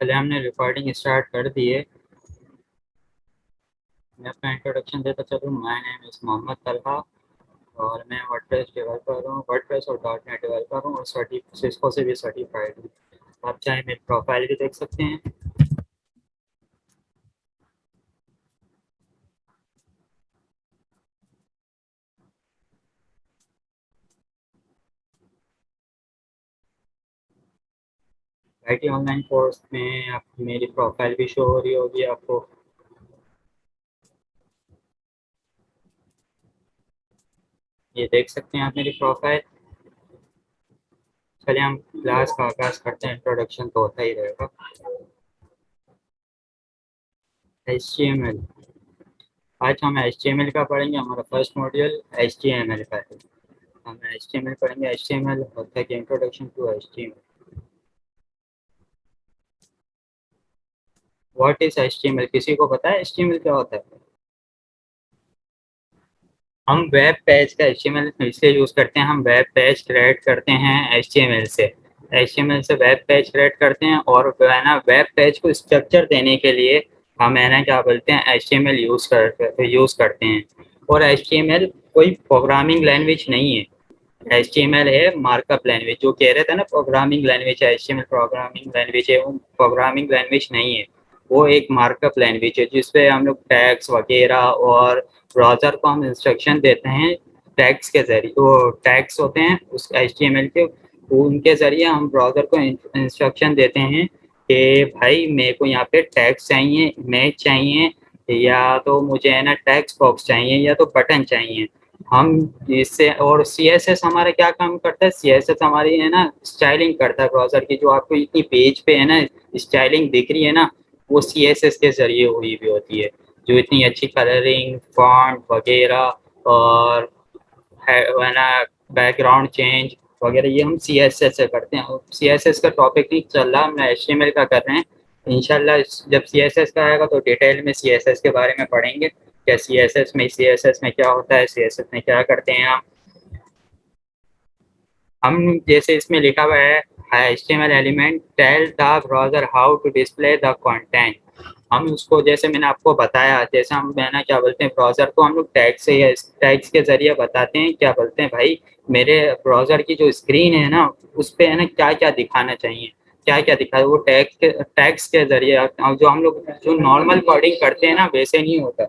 चलिए हमने recording start कर दी है। मैं अपना इंट्रोडक्शन देता चलूँ। My name is Mohammad Talha और मैं वर्डप्रेस डेवलपर हूँ। वर्डप्रेस और डॉट नेट डेवलपर हूँ और सिस्को से भी सर्टिफाइड हूँ। आप चाहे मेरी प्रोफाइल भी देख सकते हैं। आईटी ऑनलाइन कोर्स में आप मेरी प्रोफाइल भी शो हो रही होगी आपको। ये देख सकते हैं आप मेरी प्रोफाइल। चलिए हम क्लास का आगाज़ करते हैं। इंट्रोडक्शन तो होता ही रहेगा। HTML। आज हम HTML का पढ़ेंगे। हमारा फर्स्ट मॉड्यूल HTML का है। हम HTML पढ़ेंगे। HTML होता है कि introduction to HTML। What is HTML? किसी को पता है HTML क्या होता है? हम वेब पेज का HTML इसलिए यूज करते हैं। हम वेब पेज क्रिएट करते हैं HTML से। HTML से वेब पेज क्रिएट करते हैं और है ना वेब पेज को स्ट्रक्चर देने के लिए हम है ना क्या बोलते हैं HTML यूज करते हैं। और HTML कोई प्रोग्रामिंग लैंग्वेज नहीं है। HTML है मार्कअप लैंग्वेज। जो कह रहे थे ना प्रोग्रामिंग लैंग्वेज है, HTML प्रोग्रामिंग लैंग्वेज है, वो प्रोग्रामिंग लैंग्वेज नहीं है। वो एक मार्कअप लैंग्वेज है जिसपे हम लोग टैग्स वगैरह और ब्राउज़र को हम इंस्ट्रक्शन देते हैं टैग्स के ज़रिए। वो टैग्स होते हैं उस HTML के, उनके ज़रिए हम ब्राउज़र को इंस्ट्रक्शन देते हैं कि भाई मेरे को यहाँ पे टैग्स चाहिए, इमेज चाहिए, या तो मुझे है ना टेक्स्ट बॉक्स चाहिए या तो बटन चाहिए। हम इससे और CSS हमारा क्या काम करता है? CSS हमारी है ना स्टाइलिंग करता है ब्राउज़र की। जो आपको इतनी पेज पे है ना स्टाइलिंग दिख रही है ना, वो CSS के ज़रिए हुई भी होती है। जो इतनी अच्छी कलरिंग, फॉन्ट वगैरह और है ना बैकग्राउंड चेंज वगैरह, ये हम CSS से करते हैं। CSS का टॉपिक नहीं चल रहा, हम HTML का कर रहे हैं। इंशाल्लाह जब CSS का आएगा तो डिटेल में CSS के बारे में पढ़ेंगे। क्या CSS में क्या होता है, CSS में क्या करते हैं हम। जैसे इसमें लिखा हुआ है HTML element tell the browser how to display the content. हम उसको जैसे मैंने आपको बताया, जैसे हम है ना क्या बोलते हैं ब्राउजर को हम लोग टैग्स के जरिए बताते हैं क्या बोलते हैं भाई मेरे ब्राउजर की जो स्क्रीन है ना उस पे है ना क्या क्या दिखाना चाहिए, क्या क्या दिखा वो टैग्स के जरिए। जो हम लोग जो नॉर्मल कोडिंग करते हैं ना वैसे नहीं होता।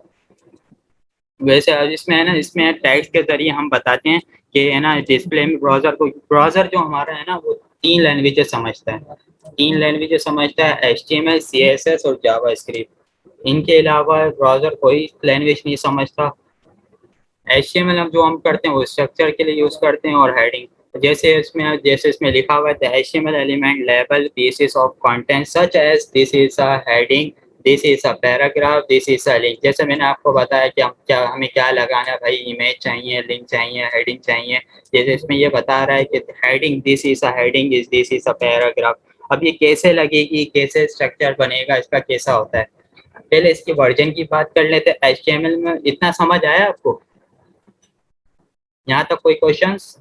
वैसे अब इसमें है ना इसमें टैग्स के जरिए हम बताते हैं कि है ना डिस्प्ले में ब्राउजर जो हमारा है ना वो तीन लैंग्वेजेस समझता है। तीन लैंग्वेजेस समझता है, HTML, CSS और जावास्क्रिप्ट। इनके अलावा ब्राउजर कोई लैंग्वेज नहीं समझता। HTML हम करते हैं वो स्ट्रक्चर के लिए यूज करते हैं और हेडिंग। जैसे इसमें लिखा हुआ है HTML element label pieces of content such as this is a heading, this is a paragraph, this is a link. जैसे मैंने आपको बताया कि हमें क्या लगाना है भाई, इमेज चाहिए, लिंक चाहिए, हेडिंग चाहिए। जैसे इसमें ये बता रहा है कि heading this is a heading is this is a paragraph. अब ये कैसे लगेगी, कैसे स्ट्रक्चर बनेगा, इसका कैसा होता है। पहले इसके वर्जन की बात कर लेते हैं। HTML में इतना समझ आया आपको? यहाँ तक कोई क्वेश्चंस?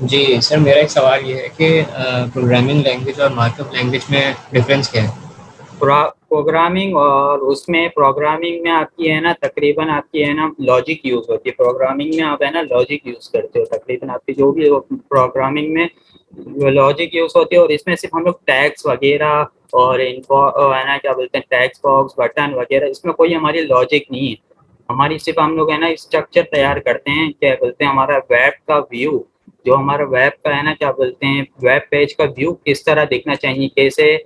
जी सर, मेरा एक सवाल ये है कि प्रोग्रामिंग लैंग्वेज और मार्कअप लैंग्वेज में डिफरेंस क्या है? प्रोग्रामिंग और उसमें प्रोग्रामिंग में आपकी है ना तकरीबन आपकी है ना लॉजिक यूज होती है। प्रोग्रामिंग में आप है ना लॉजिक यूज करते हो तकरीबन आपकी जो भी प्रोग्रामिंग में लॉजिक यूज होती है। और इसमें सिर्फ हम लोग टैग्स वगैरह और इनको है ना क्या बोलते हैं टैग्स बॉक्स बटन वगैरह, इसमें कोई हमारी लॉजिक नहीं है। हमारी सिर्फ हम लोग है ना स्ट्रक्चर तैयार करते हैं। क्या बोलते हैं हमारा वेब का व्यू, जो हमारा वेब का है ना क्या बोलते हैं वेब पेज का व्यू किस तरह दिखना चाहिए, कैसे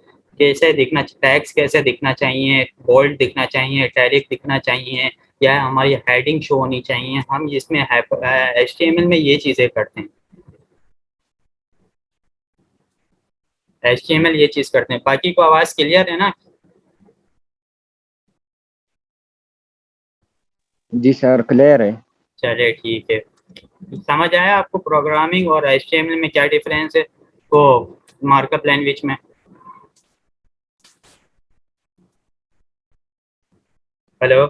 कैसे दिखना, टैग्स कैसे दिखना चाहिए, बोल्ड दिखना चाहिए, इटैलिक दिखना चाहिए, या हमारी हेडिंग शो होनी चाहिए। हम इसमें HTML में ये चीज़ें करते हैं। HTML ये चीज़ करते हैं। बाकी को आवाज़ क्लियर है ना? जी सर, क्लियर है। चलिए ठीक है। समझ आया आपको प्रोग्रामिंग और HTML में क्या डिफरेंस है तो मार्कअप लैंग्वेज में? हेलो।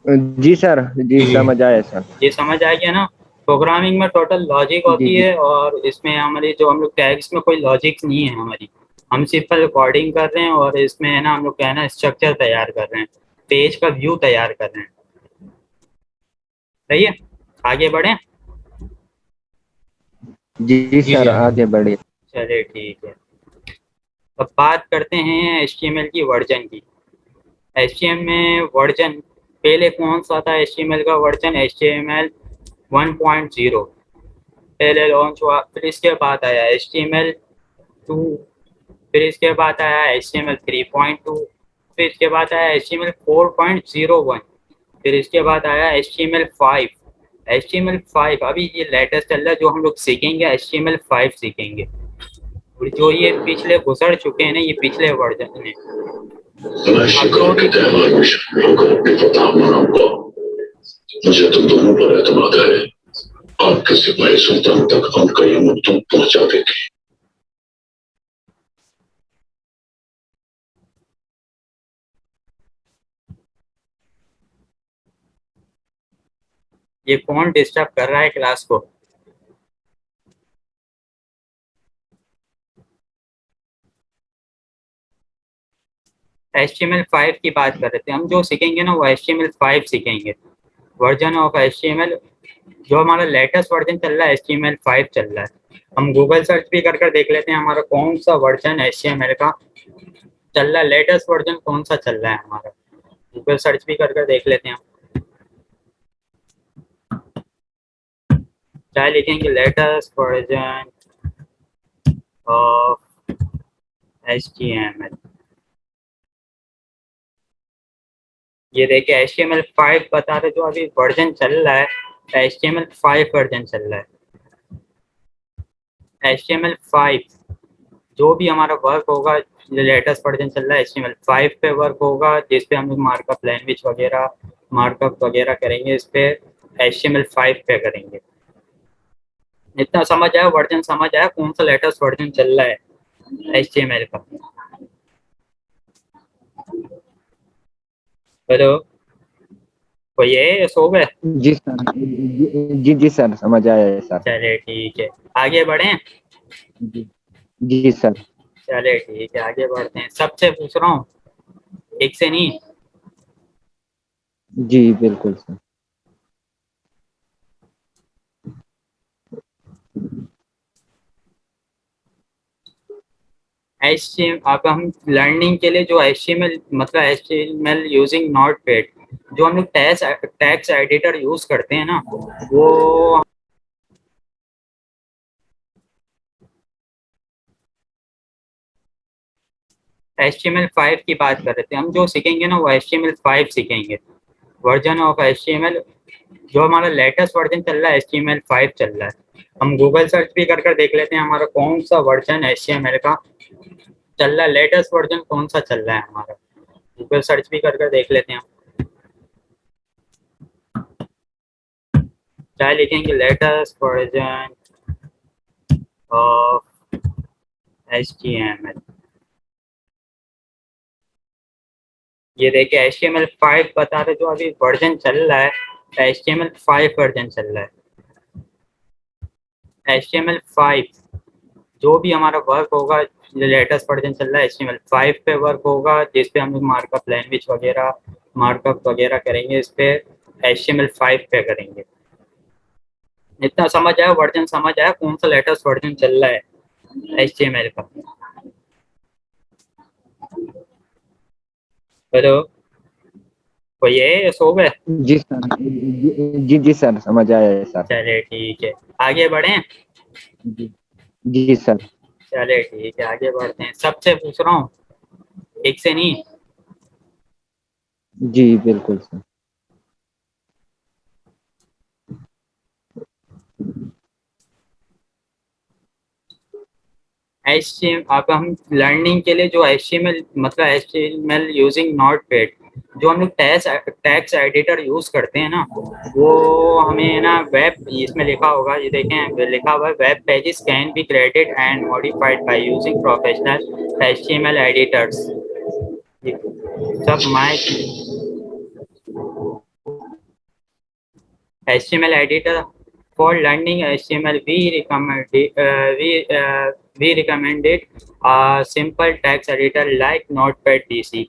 जी सर, जी जी। समझ आया सर। ये समझ आ गया ना? प्रोग्रामिंग में टोटल लॉजिक जी होती जी है और इसमें हमारी जो हम लोग टैग्स में कोई लॉजिक नहीं है हमारी, हम सिंपल कोडिंग कर रहे हैं और इसमें है ना हम लोग क्या है ना स्ट्रक्चर तैयार कर रहे हैं, पेज का व्यू तैयार कर रहे हैं। सही है, आगे बढ़े। जी जी सर, जी आगे बढ़िए। चलिए ठीक है, अब बात करते हैं HTML की वर्जन की। HTML में वर्जन पहले कौन सा था? HTML का वर्जन HTML 1.0 पहले लॉन्च हुआ, फिर इसके बाद आया HTML 2, फिर इसके बाद आया HTML 3.2, फिर इसके बाद आया HTML 4.01, फिर इसके बाद आया HTML 5। HTML 5 अभी ये लेटेस्ट चल रहा है, जो हम लोग सीखेंगे HTML 5 सीखेंगे, और जो ये पिछले गुजर चुके हैं ना ये पिछले वर्जन है। अब जो भी मुझे तुम दोनों पर एतमाद है, आपके सिपाही सुल्तान तक उनका ये मकतूब पहुंचा देंगे। ये कौन डिस्टर्ब कर रहा है क्लास को? HTML 5 की बात कर रहे थे हम, जो सीखेंगे ना वो HTML 5 सीखेंगे। वर्जन ऑफ HTML जो हमारा लेटेस्ट वर्जन चल रहा है HTML 5 चल रहा है। हम गूगल सर्च भी कर देख लेते हैं हमारा कौन सा वर्जन HTML का चल रहा है, लेटेस्ट वर्जन कौन सा चल रहा है हमारा, गूगल सर्च भी कर देख लेते हैं हम। क्या लिखेंगे? Latest version of HTML। ये देखिए HTML 5 बता रहे, जो अभी वर्जन चल रहा है HTML 5 वर्जन चल रहा है। HTML 5 जो भी हमारा वर्क होगा, जो लेटेस्ट वर्जन चल रहा है HTML 5 पे वर्क होगा, जिस पे हम लोग मार्कअप लैंग्वेज वगैरह मार्कअप वगैरह करेंगे, इस पे HTML 5 पे करेंगे। इतना समझ आया? वर्जन समझ आया कौन सा लेटेस्ट वर्जन चल रहा है HTML का? हेलो, कोई है? सो गए? जी सर, जी सर, समझ आया है सर। चलिए ठीक है, आगे बढ़ें। जी जी सर। चलिए ठीक है, आगे बढ़ते हैं। सबसे पूछ रहा हूँ, एक से नहीं। जी बिल्कुल सर। HTML अब हम लर्निंग के लिए जो HTML मतलब HTML यूजिंग नोटपैड, जो हम लोग टैक्स एडिटर यूज करते हैं ना, वो HTML 5 की बात कर रहे थे हम, जो सीखेंगे ना वो HTML 5 सीखेंगे। वर्जन ऑफ HTML जो हमारा लेटेस्ट वर्जन चल रहा है HTML 5 चल रहा है। हम गूगल सर्च भी कर देख लेते हैं हमारा कौन सा वर्जन HTML का चल रहा है, लेटेस्ट वर्जन कौन सा चल रहा है हमारा, गूगल सर्च भी कर देख लेते हैं हम। क्या लिखेंगे? Latest version of HTML। ये देखिए HTML 5 बता रहे, जो अभी वर्जन चल रहा है HTML 5 वर्जन चल रहा है। HTML 5 जो भी हमारा वर्क होगा, जो लेटेस्ट वर्जन चल रहा है HTML 5 पे वर्क होगा, जिस पे हम लोग मार्कअप लैंग्वेज वगैरह मार्कअप वगैरह करेंगे, इस पे HTML 5 पे करेंगे। इतना समझ आया? वर्जन समझ आया कौन सा लेटेस्ट वर्जन चल रहा है HTML का? हेलो, कोई है? सो गए? जी सर, जी सर, समझ आया है सर। चलिए ठीक है, आगे बढ़ें। जी जी सर। चलिए ठीक है, आगे बढ़ते हैं। सबसे पूछ रहा हूँ, एक से नहीं। जी बिल्कुल सर। अब हम लर्निंग के लिए जो HTML मतलब HTML यूजिंग नोटपैड, जो हम लोग टैक्स एडिटर यूज करते हैं ना, वो हमें ना वेब, इसमें लिखा होगा, ये देखें लिखा हुआ है, web pages can be created and modified by using professional HTML editors. सब my HTML editor For learning HTML, we recommended a simple text editor like Notepad DC.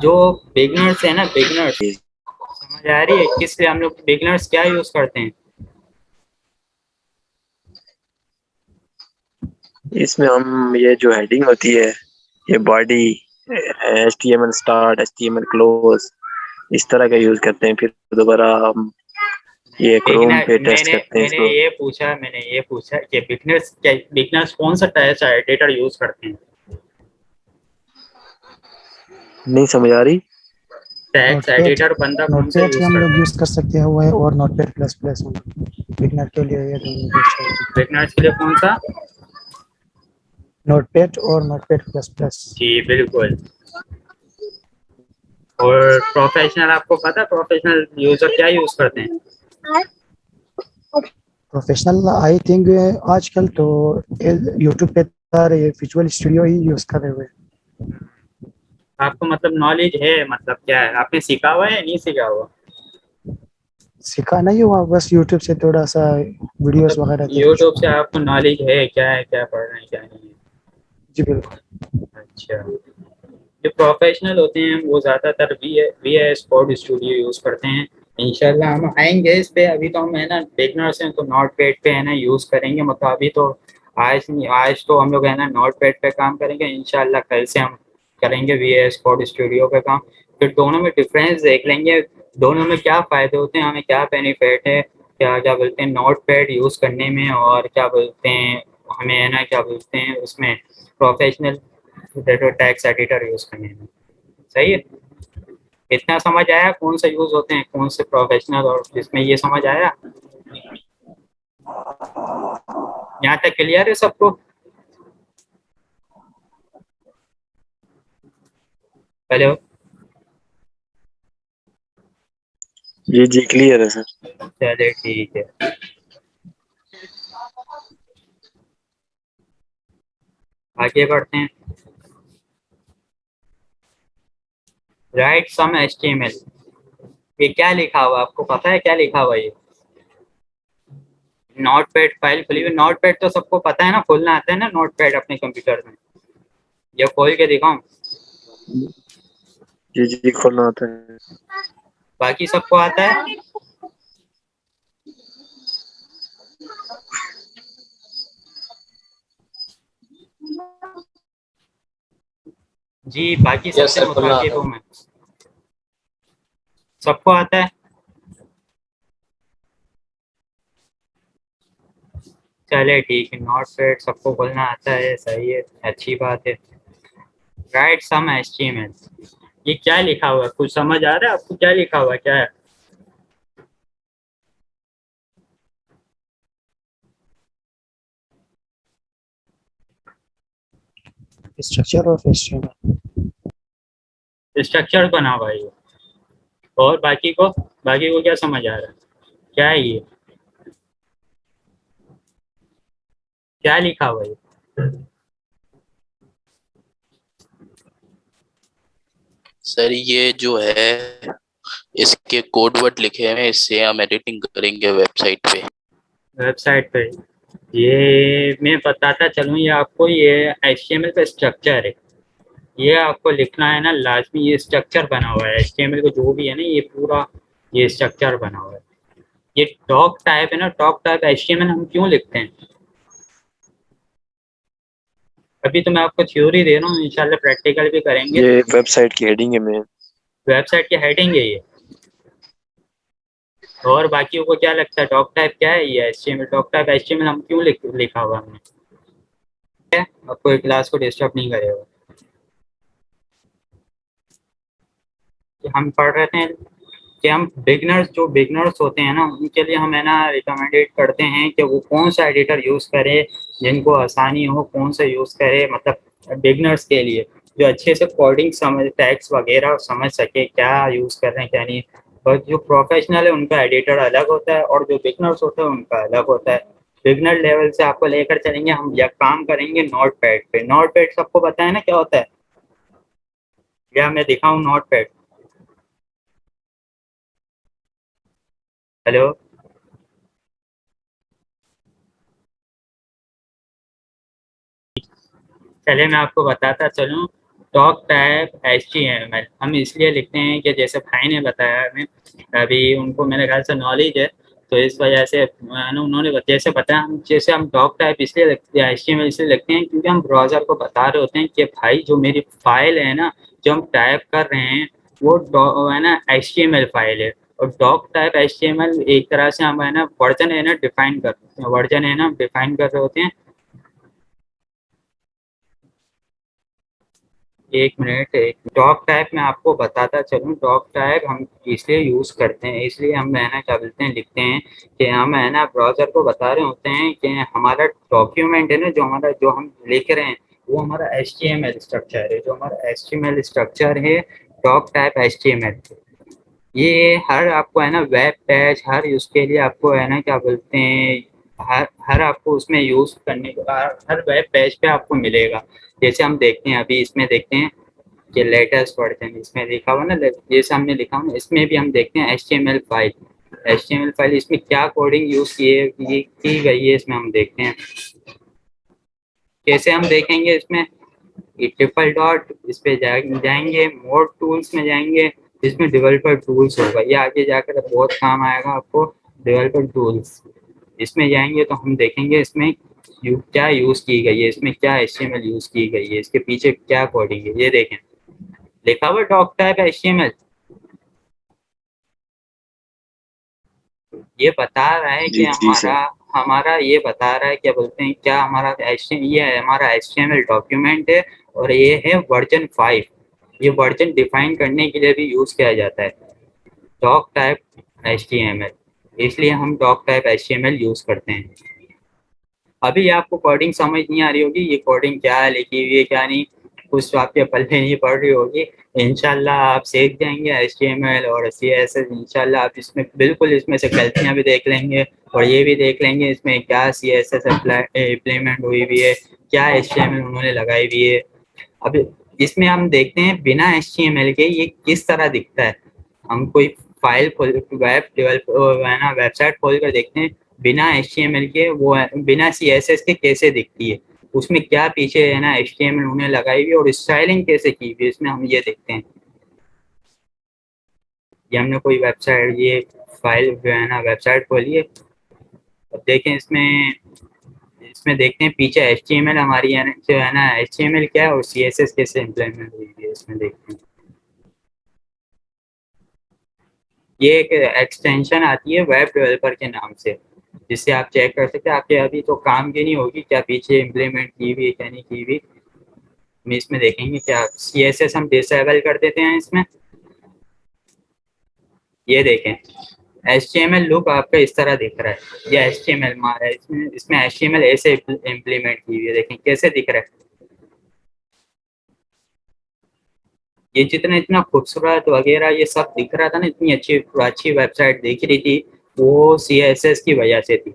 जो बिगनर्स है ना, बिगनर्स, समझ आ रही है किस लिए हम लोग बिगनर्स क्या यूज करते हैं? इसमें हम ये जो हेडिंग होती है, ये बॉडी, HTML स्टार्ट, HTMल क्लोज, इस तरह का यूज करते हैं। फिर दोबारा हम ये क्रोम बिगनर, पे टेस्ट मैंने करते हैं मैंने इसको। ये पूछा कि बिगनर्स कौन सा टेक्स्ट एडिटर यूज करते हैं? नहीं समझ आ रही। टेक्स्ट नोटपैड, एडिटर बंदा कौन सा नोटपैड भी यूज हम लोग करता है? यूज कर सकते हैं वो है, और नोटपैड प्लस प्लस बिगनर के लिए ये दोनों बेस्ट है। बिगनर्स के लिए कौन सा? नोटपैड और नोटपैड प्लस प्लस। जी बिल्कुल। और प्रोफेशनल, आपको पता है प्रोफेशनल यूजर क्या यूज करते हैं? प्रोफेशनल आई थिंक आजकल तो यूट्यूब पे सारे विजुअल स्टूडियो ही यूज कर रहे हुए। आपको मतलब नॉलेज है, मतलब क्या है, आपने सीखा हुआ है या नहीं सीखा हुआ? सीखा नहीं हुआ, बस यूट्यूब से थोड़ा सा वीडियोस मतलब वगैरह देख यूट्यूब से चुका हूँ। आपको नॉलेज है, क्या है, क्या पढ़ रहे हैं क्या नहीं है? जी बिल्कुल। अच्छा। जो प्रोफेशनल होते हैं वो ज़्यादातर V S code studio use करते हैं। इंशाल्लाह हम आएंगे इस पे, अभी तो हम है ना बिगनर्स हैं तो नोट पैड पे है ना यूज़ करेंगे, मतलब अभी तो आज नहीं, आज तो हम लोग है ना नोट पैड पे काम करेंगे, इंशाल्लाह कल से हम करेंगे वी एस कोड स्टूडियो पे काम। फिर दोनों में डिफरेंस देख लेंगे, दोनों में क्या फ़ायदे होते हैं, हमें क्या बेनिफिट है, क्या क्या बोलते हैं नोट पैड यूज़ करने में, और क्या बोलते हैं हमें है ना, क्या बोलते हैं उसमें प्रोफेशनल टैक्स एडिटर यूज़ करने में। सही है, इतना समझ आया कौन से यूज होते हैं, कौन से प्रोफेशनल, और इसमें ये समझ आया, यहाँ तक क्लियर है सबको? हेलो? जी जी क्लियर है सर। चलिए ठीक है, आगे बढ़ते हैं। राइट सम एचटीएमएल, ये क्या लिखा हुआ आपको पता है, क्या लिखा हुआ ये? नोटपैड फाइल खुली हुई, नोटपैड तो सबको पता है ना, खोलना आता है ना नोटपैड अपने कंप्यूटर में, ये खोल के दिखाऊं? जी जी खोलना होता है। बाकी सबको आता है? जी बाकी यस सबसे सर, खुलना मुताबिक आता हूँ है। मैं, सबको आता है? चले ठीक है, नोटपैड सबको खोलना आता है, सही है, अच्छी बात है। राइट सम एचटीएमएल, ये क्या लिखा हुआ है, कुछ समझ आ रहा है आपको क्या लिखा हुआ है, क्या है? Structure of HTML. स्ट्रक्चर बना हुआ है ये, और बाकी को क्या समझ आ रहा है, क्या है ये, क्या लिखा हुआ है ये? सर ये जो है इसके कोड वर्ड लिखे हैं, इससे हम एडिटिंग करेंगे वेबसाइट पे। वेबसाइट पे? ये मैं बताता चलूँ ये आपको, ये एचटीएमएल का स्ट्रक्चर है, ये आपको लिखना है ना लाजमी, ये स्ट्रक्चर बना हुआ है एचटीएमएल को, जो भी है ना ये पूरा ये स्ट्रक्चर बना हुआ है। ये डॉक टाइप है ना, डॉक टाइप एचटीएमएल हम क्यों लिखते हैं? अभी तो मैं आपको थ्योरी दे रहा हूँ, इंशाल्लाह प्रैक्टिकल भी करेंगे। ये वेबसाइट की हेडिंग है मेन। वेबसाइट की हेडिंग है ये, और बाकियों को क्या लगता है डॉक टाइप क्या है, ये एचटीएमएल, डॉक टाइप एचटीएमएल हम क्यों लिखा हुआ हमने? आपको क्लास को डिस्टर्ब नहीं करेगा। हम पढ़ रहे थे कि हम बिगनर्स, जो बिगनर्स होते हैं ना उनके लिए हम है ना रिकमेंडेड करते हैं कि वो कौन सा एडिटर यूज़ करे जिनको आसानी हो, कौन सा यूज़ करे, मतलब बिगनर्स के लिए जो अच्छे से कोडिंग समझ, टैक्स वगैरह समझ सके, क्या यूज़ कर रहे हैं क्या नहीं। और जो प्रोफेशनल है उनका एडिटर अलग होता है, और जो बिगनर्स होता है उनका अलग होता है। बिगनर लेवल से आपको लेकर चलेंगे हम, या काम करेंगे नोट पैड पे। नोट पैड सबको पता है ना क्या होता है, या मैं दिखाऊँ नोट पैड? हेलो? चलिए मैं आपको बताता चलूँ। डॉक टाइप HTML हम इसलिए लिखते हैं कि जैसे भाई ने बताया हमें, अभी उनको मेरे ख्याल से नॉलेज है, तो इस वजह से उन्होंने जैसे बताया, हम जैसे हम डॉक टाइप इसलिए लिखते हैं, HTML इसलिए लिखते हैं क्योंकि हम ब्राउज़र को बता रहे होते हैं कि भाई जो मेरी फाइल है ना, जो हम टाइप कर रहे हैं, वो है ना HTML फाइल है। और डॉक टाइप HTML एक तरह से हम है ना वर्जन है ना डिफाइन कर वर्जन है ना डिफाइन कर रहे होते हैं। एक मिनट, एक डॉक टाइप मैं आपको बताता चलूँ। डॉक टाइप हम इसलिए यूज़ करते हैं, इसलिए हम है ना क्या बोलते हैं लिखते हैं कि हम है ना ब्राउज़र को बता रहे होते हैं कि हमारा डॉक्यूमेंट है ना, जो हम लिख रहे हैं, वो हमारा HTML स्ट्रक्चर है। जो हमारा HTML स्ट्रक्चर है, डॉक टाइप HTML, ये हर आपको है ना वेब पेज, हर उसके लिए आपको है ना क्या बोलते हैं, हर हर आपको उसमें यूज़ करने को हर वेब पेज पे आपको मिलेगा। जैसे हम देखते हैं, अभी इसमें देखते हैं कि लेटेस्ट वर्जन इसमें लिखा हुआ ना, जैसे हमने लिखा हुआ ना, इसमें भी हम देखते हैं HTML फाइल इसमें क्या कोडिंग यूज़ की गई है, इसमें हम देखते हैं। कैसे हम देखेंगे इसमें, ये ट्रिपल डॉट इस पे जाएंगे, मोर टूल्स में जाएंगे, इसमें डेवलपर टूल्स होगा, ये आगे जाकर बहुत काम आएगा आपको। डेवलपर टूल्स इसमें जाएंगे तो हम देखेंगे इसमें क्या यूज़ की गई है, इसमें क्या HTML यूज़ की गई है, इसके पीछे क्या कोडिंग है, ये देखें लिखा हुआ डॉक टाइप HTML। ये बता रहा है कि जी जी हमारा सर। हमारा ये बता रहा है, क्या बोलते हैं, क्या हमारा ये है हमारा HTML डॉक्यूमेंट है, और ये है वर्जन 5। ये वर्जन डिफाइन करने के लिए भी यूज़ किया जाता है, डॉक टाइप HTML। इसलिए हम डॉक टाइप HTML यूज़ करते हैं। अभी आपको कोडिंग समझ नहीं आ रही होगी, ये कोडिंग क्या है लिखी हुई है क्या नहीं, कुछ आपके पल्ले नहीं पड़ रही होगी। इंशाल्लाह आप सीख जाएंगे HTML और CSS। इंशाल्लाह आप इसमें बिल्कुल इसमें से गलतियां भी देख लेंगे, और ये भी देख लेंगे इसमें क्या CSS इम्प्लीमेंट हुई हुई है, क्या HTML उन्होंने लगाई हुई है। अब इसमें हम देखते हैं बिना HTML के ये किस तरह दिखता है। हम कोई फाइल खोल, वेब डेवलप है ना, वेबसाइट खोल कर देखते हैं बिना HTML के, वो बिना CSS के कैसे दिखती है, उसमें क्या पीछे है ना HTML उन्हें लगाई हुई और स्टाइलिंग कैसे की हुई, इसमें हम ये देखते हैं। ये हमने कोई वेबसाइट, ये फाइल जो है ना वेबसाइट खोली है, अब देखें इसमें, इसमें देखते हैं पीछे HTML हमारी है ना, जो है ना HTML क्या है और CSS कैसे इम्प्लीमेंट हुई है, इसमें देखते हैं। ये एक एक्सटेंशन आती है वेब डेवलपर के नाम से, जिससे आप चेक कर सकते हैं आपके अभी तो काम की नहीं होगी, क्या पीछे इम्प्लीमेंट की हुई क्या नहीं की हुई। हम इसमें देखेंगे क्या CSS हम डिसेबल कर देते हैं इसमें। ये देखें HTML लुक आपका इस तरह दिख रहा है, ये HTML मारा है, इसमें HTML ऐसे इम्प्लीमेंट की हुई है, देखें कैसे दिख रहा है। ये जितना इतना खूबसूरत वगैरह ये सब दिख रहा था ना, इतनी अच्छी अच्छी वेबसाइट दिख रही थी, वो CSS की वजह से थी।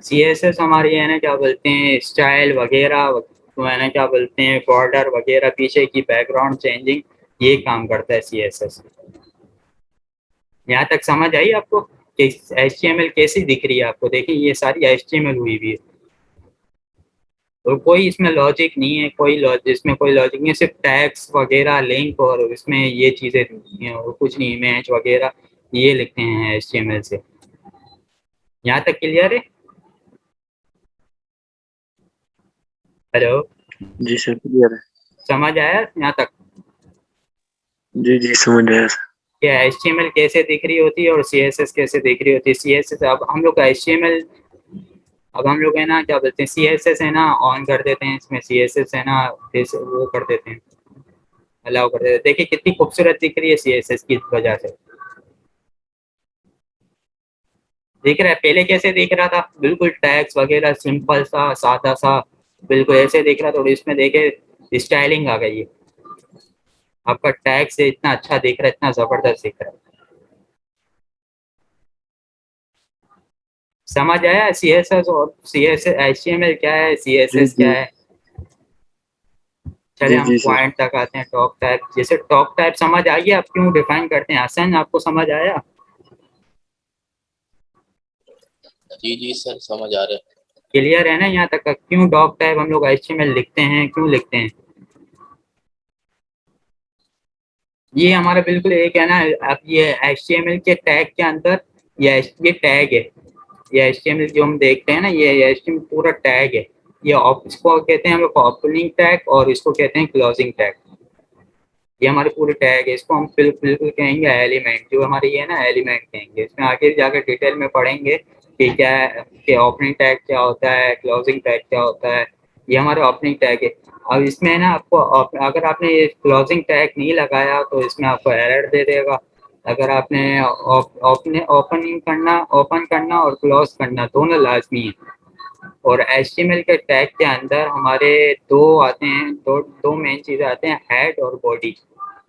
CSS हमारी है ना क्या बोलते हैं स्टाइल वगैरह, तो है ना क्या बोलते हैं बॉर्डर वगैरह, पीछे की बैकग्राउंड चेंजिंग, ये काम करता है CSS। यहाँ तक समझ आई आपको कि HTML कैसी दिख रही है आपको, देखिए ये सारी HTML हुई हुई है, और कोई इसमें लॉजिक नहीं है, इसमें कोई लॉजिक नहीं है, सिर्फ टैग्स वगैरह लिंक, और इसमें ये चीज़ें नहीं है, और कुछ नहीं, इमेज वगैरह ये लिखते हैं HTML से। यहाँ तक क्लियर है? हेलो, जी सर क्लियर है। समझ आया यहाँ तक जी जी समझ आया सर। कि HTML कैसे दिख रही होती है और CSS कैसे दिख रही होती है। CSS अब हम लोग का HTML, अब हम लोग है ना क्या बोलते हैं CSS है ना ऑन कर देते हैं, इसमें CSS है ना वो कर देते हैं, अलाउ कर देते हैं। देखिए कितनी खूबसूरत दिख रही है CSS की वजह से, दिख रहा है। पहले कैसे दिख रहा था, बिल्कुल टैग्स वगैरह सिंपल सा सादा सा, बिल्कुल ऐसे दिख रहा था, और इसमें देखे स्टाइलिंग आ गई है, आपका टैग से इतना अच्छा दिख रहा है, इतना जबरदस्त दिख रहा है। समझ आया CSS और CSS HTML क्या है, जी CSS क्या जी। है। चले जी हम जी सर। पॉइंट तक आते हैं, टॉप टाइप। जैसे टॉप टाइप समझ आ गया, आप क्यों डिफाइन करते हैं, आसान आपको समझ आया। जी जी सर समझ आ रहे हैं। क्लियर है ना यहाँ तक का? क्यों डॉक टाइप हम लोग HTML लिखते हैं, क्यों लिखते हैं? ये हमारा बिल्कुल एक है ना, अब ये HTML के टैग के अंदर ये टैग है, ये HTML जो हम देखते हैं ना, ये HTML पूरा टैग है। ये इसको कहते हैं हम लोग ओपनिंग टैग और इसको कहते हैं क्लोजिंग टैग। ये हमारे पूरे टैग है, इसको हम बिल्कुल कहेंगे एलिमेंट, जो हमारे ये है ना एलिमेंट कहेंगे। इसमें आगे जाकर डिटेल में पढ़ेंगे कि क्या कि ओपनिंग टैग क्या होता है, क्लोजिंग टैग क्या होता है। ये हमारे ओपनिंग टैग है। अब इसमें ना आपको अगर आपने ये क्लोजिंग टैग नहीं लगाया तो इसमें आपको एरर दे देगा। अगर आपने ओपन करना और क्लोज करना दोनों लाजमी है। और HTML के टैग के अंदर हमारे दो आते हैं, दो मेन चीज़ें आते हैं, हेड और बॉडी।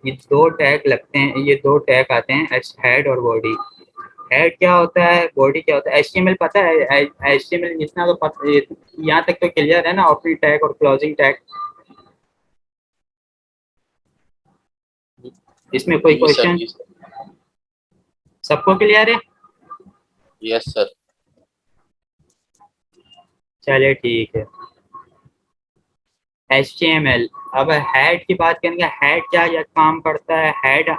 ये दो टैग लगते हैं, ये दो टैग आते हैं, हेड और बॉडी। हेड क्या होता है, बॉडी क्या होता है? HTML पता है? HTML जितना तो पता, यहाँ तक तो क्लियर है ना, ओपनिंग टैग और क्लोजिंग टैग? इसमें कोई जी सर, क्वेश्चन? जी सर। सबको क्लियर है? Yes sir. चलिए ठीक है। HTML, अब हेड की बात करेंगे। हेड क्या काम करता है? हेड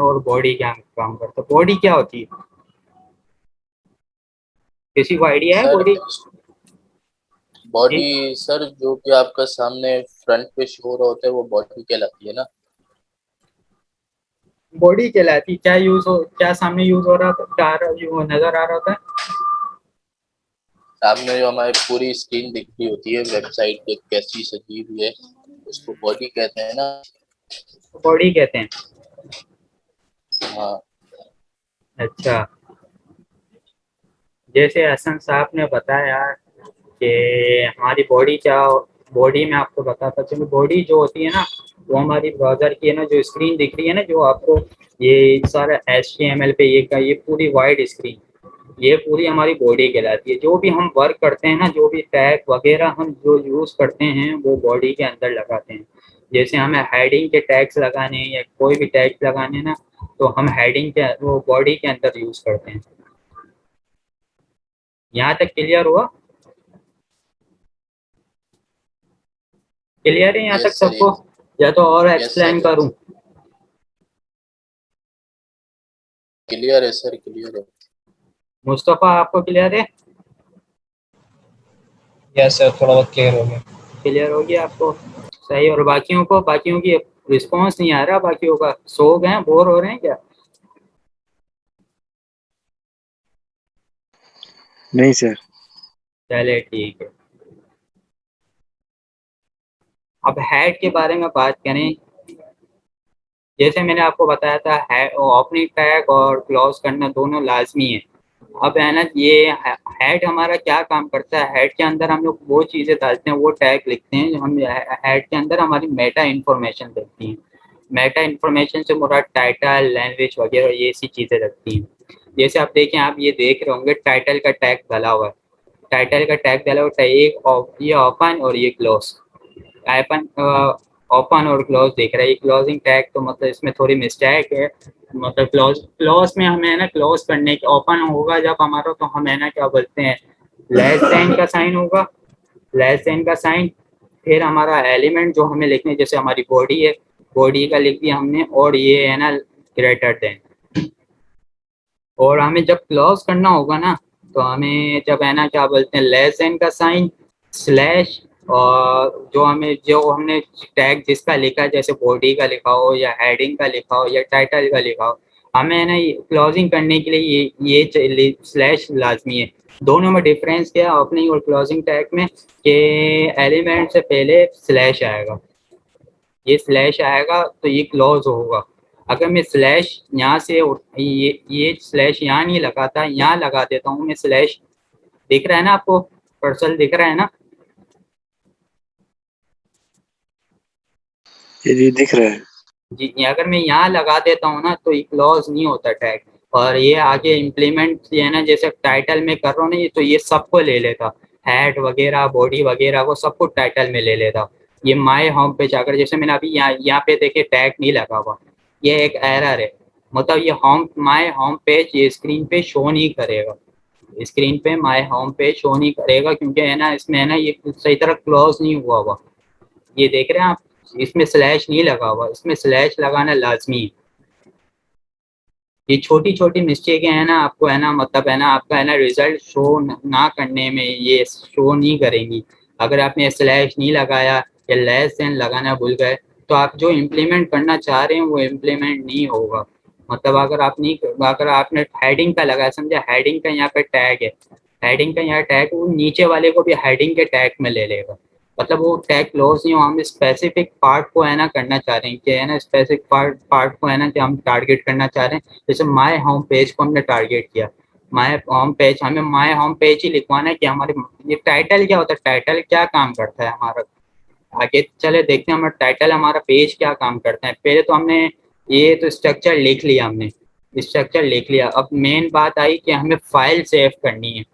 और बॉडी क्या काम करता है? बॉडी क्या होती है? किसी को आइडिया है सर बॉडी? बॉडी सर, जो भी आपका सामने फ्रंट पे शो हो रहा होता है वो बॉडी कहलाती है ना। बॉडी कहलाती, क्या सामने यूज हो रहा था, क्या नजर आ रहा था? सामने जो हमारी पूरी स्क्रीन दिख रही होती है, वेबसाइट पे कैसी सजी हुई है, उसको बॉडी कहते हैं ना। बॉडी कहते हैं। हाँ। अच्छा, जैसे हसन साहब ने बताया कि हमारी बॉडी क्या, बॉडी में आपको बताता चलो, बॉडी जो होती है ना वो हमारी ब्राउजर की है ना, जो स्क्रीन दिख रही है ना, जो आपको ये सारा HTML पे ये पूरी वाइड स्क्रीन, ये पूरी हमारी बॉडी कहलाती है। जो भी हम वर्क करते हैं ना, जो भी टैग वगैरह हम जो यूज़ करते हैं वो बॉडी के अंदर लगाते हैं। जैसे हमें हेडिंग के टैग्स लगाने हैं या कोई भी टैग लगाने हैं ना, तो हम हेडिंग के वो बॉडी के अंदर यूज़ करते हैं। यहाँ तक क्लियर हुआ? क्लियर है यहाँ तक यस सर। सबको, या तो और यस एक्सप्लेन सर। करूँ? क्लियर है सर, क्लियर है। मुस्तफ़ा आपको क्लियर है? यस सर, थोड़ा बहुत क्लियर हो गया। क्लियर हो गया आपको? सही। और बाकियों को, बाकियों की रिस्पॉन्स नहीं आ रहा, बाकियों का सो गए, बोर हो रहे हैं क्या? नहीं सर। चले ठीक है। अब हेड के बारे में बात करें। जैसे मैंने आपको बताया था, ओपनिंग टैग और क्लोज करना दोनों लाजमी है। अब है ना, ये हेड हमारा क्या काम करता है? हेड के अंदर हम लोग वो चीज़ें डालते हैं, वो टैग लिखते हैं जो हम हेड के अंदर हमारी मेटा इन्फॉर्मेशन रखती हैं। मेटा इन्फॉर्मेशन से मुराद टाइटल, लैंग्वेज वगैरह ये सी चीज़ें रखती हैं। जैसे आप देखें, आप ये देख रहे होंगे टाइटल का टैग डाला हुआ है, टाइटल का टैग डाला हुआ है, ये ओपन और ये क्लोज। आइपन ओपन और क्लोज देख रहा है, ये क्लोजिंग टैग, तो मतलब इसमें थोड़ी मिस्टेक है। मतलब क्लोज में हमें है ना, क्लोज करने के, ओपन होगा जब हमारा, तो हम है ना क्या बोलते हैं, लेस देन का साइन होगा, लेस देन का साइन। फिर हमारा एलिमेंट जो हमें लिखने, जैसे हमारी बॉडी है, बॉडी का लिख दिया हमने, और ये है ना ग्रेटर देन। और हमें जब क्लोज करना होगा ना, तो हमें जब है ना क्या बोलते हैं, लेस देन का साइन, स्लैश, और जो हमने टैग जिसका लिखा है, जैसे बॉडी का लिखा हो या हेडिंग का लिखा हो या टाइटल का लिखा हो, हमें है ना क्लोजिंग करने के लिए ये स्लैश लाजमी है। दोनों में डिफरेंस क्या है ओपनिंग और क्लोजिंग टैग में, कि एलिमेंट से पहले स्लैश आएगा, ये स्लैश आएगा तो ये क्लोज होगा। अगर मैं स्लैश यहाँ से ये स्लैश यहाँ नहीं लगाता, यहाँ लगा देता हूँ मैं स्लैश, दिख रहा है ना आपको, कर्सर दिख रहा है ना? ये दिख रहा है। जी, अगर मैं यहाँ लगा देता हूँ ना, तो ये क्लॉज नहीं होता टैग। और ये आगे इम्प्लीमेंट ये है ना, जैसे टाइटल में कर रहा हूँ ना, ये तो ये सबको ले लेता, हेड वगैरह बॉडी वगैरह को सबको टाइटल में ले लेता। ये माय होम पे जाकर, जैसे मैंने अभी यहाँ पे देखे टैग नहीं लगा हुआ, ये एक एरर है। मतलब ये माय होम पेज ये स्क्रीन पे शो नहीं करेगा। स्क्रीन पे माय होम पेज शो नहीं करेगा, क्योंकि है ना इसमें है ना ये सही तरह क्लोज नहीं हुआ। ये देख रहे हैं आप, इसमें स्लैश नहीं लगा हुआ, इसमें स्लैश लगाना लाजमी है। ये छोटी छोटी मिस्टेक है ना, आपको है ना मतलब है ना आपका है ना रिजल्ट शो ना करने में ये शो नहीं करेंगी। अगर आपने स्लैश नहीं लगाया या लेस देन लगाना भूल गए तो आप जो इम्प्लीमेंट करना चाह रहे हैं वो इम्प्लीमेंट नहीं होगा। मतलब अगर आपने हेडिंग का लगाया, समझे हेडिंग का यहाँ पे टैग है, हेडिंग का यहाँ टैग, वो नीचे वाले को भी हेडिंग के टैग में ले लेगा। मतलब वो टैग क्लोज नहीं हो, हम स्पेसिफिक पार्ट को है ना करना चाह रहे हैं कि है ना स्पेसिफिक पार्ट को है ना कि हम टारगेट करना चाह रहे हैं। जैसे माय होम पेज को हमने टारगेट किया, माय होम पेज, हमें माय होम पेज ही लिखवाना है कि हमारे ये टाइटल क्या होता है, टाइटल क्या काम करता है हमारा। आगे चले देखते हैं हमारा टाइटल, हमारा पेज क्या काम करता है। पहले तो हमने ये तो स्ट्रक्चर लिख लिया, हमने स्ट्रक्चर लिख लिया। अब मेन बात आई कि हमें फाइल सेव करनी है।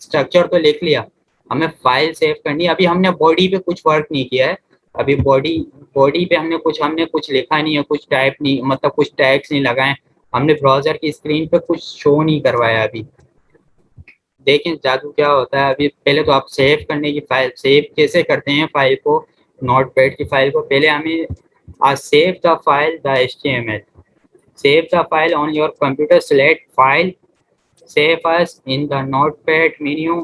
स्ट्रक्चर तो लिख लिया, हमें फाइल सेव करनी है। अभी हमने बॉडी पे कुछ वर्क नहीं किया है। अभी बॉडी पे हमने कुछ लिखा नहीं है, कुछ टाइप नहीं, मतलब कुछ टैग्स नहीं लगाए, हमने ब्राउजर की स्क्रीन पे कुछ शो नहीं करवाया अभी। देखें जादू क्या होता है। अभी पहले तो आप सेव करने की फाइल, सेव कैसे करते हैं फाइल को, नोटपैड की फाइल को, पहले हमें save the file the HTML, save the file on your computer, select file, save as in the notepad menu,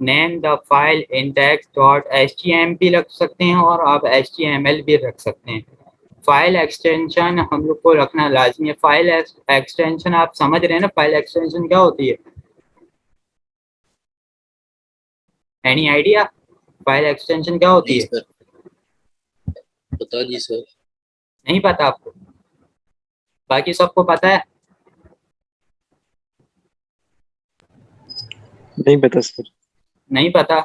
name the file index.html भी रख सकते हैं और आप HTML भी रख सकते हैं। फाइल एक्सटेंशन हम लोग को रखना लाजमी है। फाइल एक्सटेंशन आप समझ रहे हैं ना, फाइल एक्सटेंशन क्या होती है, एनी आइडिया फाइल एक्सटेंशन क्या होती नहीं है? सर, बता दी सर। नहीं पता आपको? बाकी सबको पता है? नहीं पता सर। नहीं पता।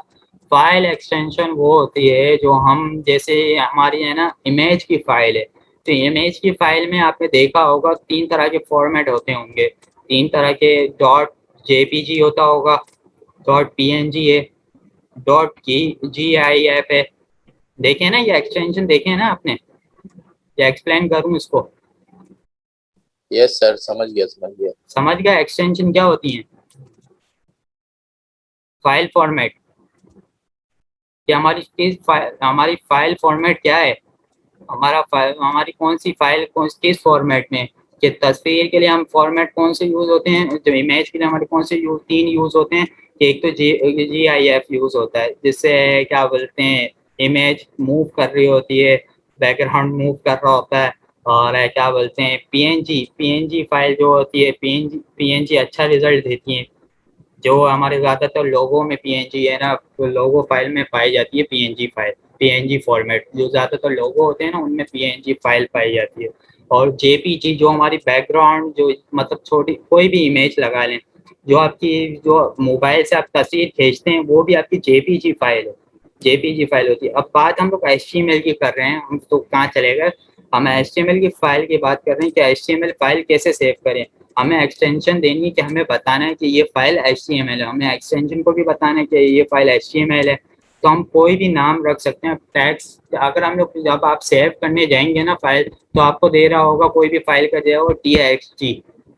फाइल एक्सटेंशन वो होती है जो हम, जैसे हमारी है ना इमेज की फाइल है, तो इमेज की फाइल में आपने देखा होगा 3 तरह के फॉर्मेट होते होंगे, 3 तरह के, डॉट JPG होता होगा, डॉट PNG है, डॉट GIF है। देखे ना ये एक्सटेंशन, देखे ना आपने? या एक्सप्लेन करूँ इसको? यस सर, समझ गया समझ गया। समझ गया एक्सटेंशन क्या होती है? फाइल फॉर्मेट, कि हमारी फाइल फॉर्मेट क्या है, हमारी कौन सी फाइल किस फॉर्मेट में, कि तस्वीर के लिए हम फॉर्मेट कौन से यूज होते हैं, जो इमेज के लिए हमारे कौन से तीन यूज होते हैं। कि एक तो GIF यूज होता है, जिससे क्या बोलते हैं इमेज मूव कर रही होती है, बैकग्राउंड मूव कर रहा होता है। और क्या बोलते हैं PNG फाइल जो होती है, PNG अच्छा रिजल्ट देती है। जो हमारे ज़्यादातर लोगों में PNG है ना, तो लोगो फाइल में पाई जाती है PNG फाइल, PNG फॉर्मेट, जो ज़्यादातर लोगो होते हैं ना उनमें PNG फाइल पाई जाती है। और JPG जो हमारी बैकग्राउंड, जो मतलब छोटी कोई भी इमेज लगा लें, जो मोबाइल से आप तस्वीर खींचते हैं वो भी आपकी JPG फाइल है, JPG फाइल होती है। अब बात हम लोग HTML की कर रहे हैं, हम तो कहाँ चले गए, हम HTML की फाइल की बात कर रहे हैं कि HTML फाइल कैसे सेव करें। हमें एक्सटेंशन देनी है कि हमें बताना है कि ये फाइल HTML है, हमें एक्सटेंशन को भी बताना है कि ये फाइल HTML है। तो हम कोई भी नाम रख सकते हैं टैग्स। अगर हम लोग जब आप सेव करने जाएंगे ना फाइल, तो आपको दे रहा होगा कोई भी फाइल का, दिया होगा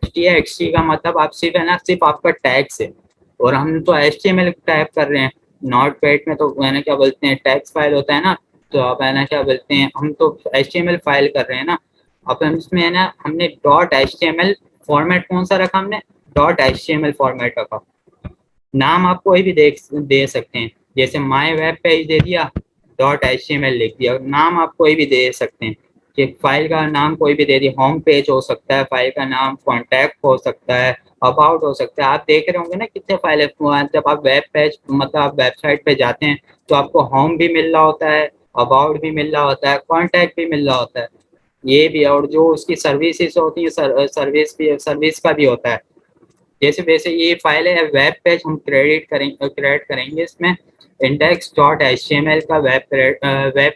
TXT का मतलब आप सिर्फ है ना सिर्फ आपका टैग्स है। और हम तो HTML टाइप कर रहे हैं, नॉट पैड में तो है ना क्या बोलते हैं टैग्स फाइल होता है ना, तो आप है ना क्या बोलते हैं, हम तो HTML फाइल कर रहे हैं ना। अब हम इसमें है ना हमने .html फॉर्मेट कौन सा रखा, हमने .html फॉर्मेट रखा। नाम आप कोई भी दे सकते हैं, जैसे माय वेब पेज दे दिया, .html लिख दिया। नाम आप कोई भी दे सकते हैं, कि फाइल का नाम कोई भी दे दिया, होम पेज हो सकता है फाइल का नाम, कॉन्टैक्ट हो सकता है, अबाउट हो सकता है। आप देख रहे होंगे ना कितने फाइल है, जब आप वेब पेज मतलब आप वेबसाइट पे जाते हैं तो आपको होम भी मिल रहा होता है, अबाउट भी मिल रहा होता है, कॉन्टैक्ट भी मिल रहा होता है। ये भी, और जो उसकी सर्विसेज होती है, सर्विस का भी होता है। जैसे वैसे ये फाइल है वेब पेज, हम क्रिएट करेंगे इसमें index.html का वेब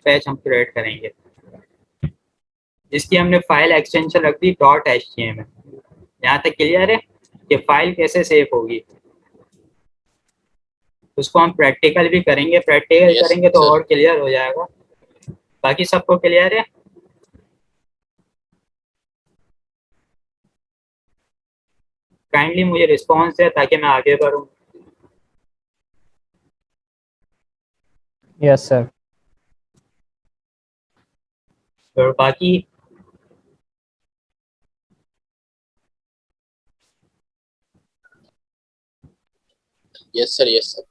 पेज हम क्रिएट करेंगे, जिसकी हमने फाइल एक्सटेंशन रख दी .html। यहाँ तक क्लियर है कि फाइल कैसे सेव होगी? उसको हम प्रैक्टिकल भी करेंगे, प्रैक्टिकल यस करेंगे तो सर। और क्लियर हो जाएगा। बाकी सबको क्लियर है? काइंडली मुझे रिस्पॉन्स है ताकि मैं आगे बढ़ूँ। Yes sir. और बाकी यस सर, यस सर।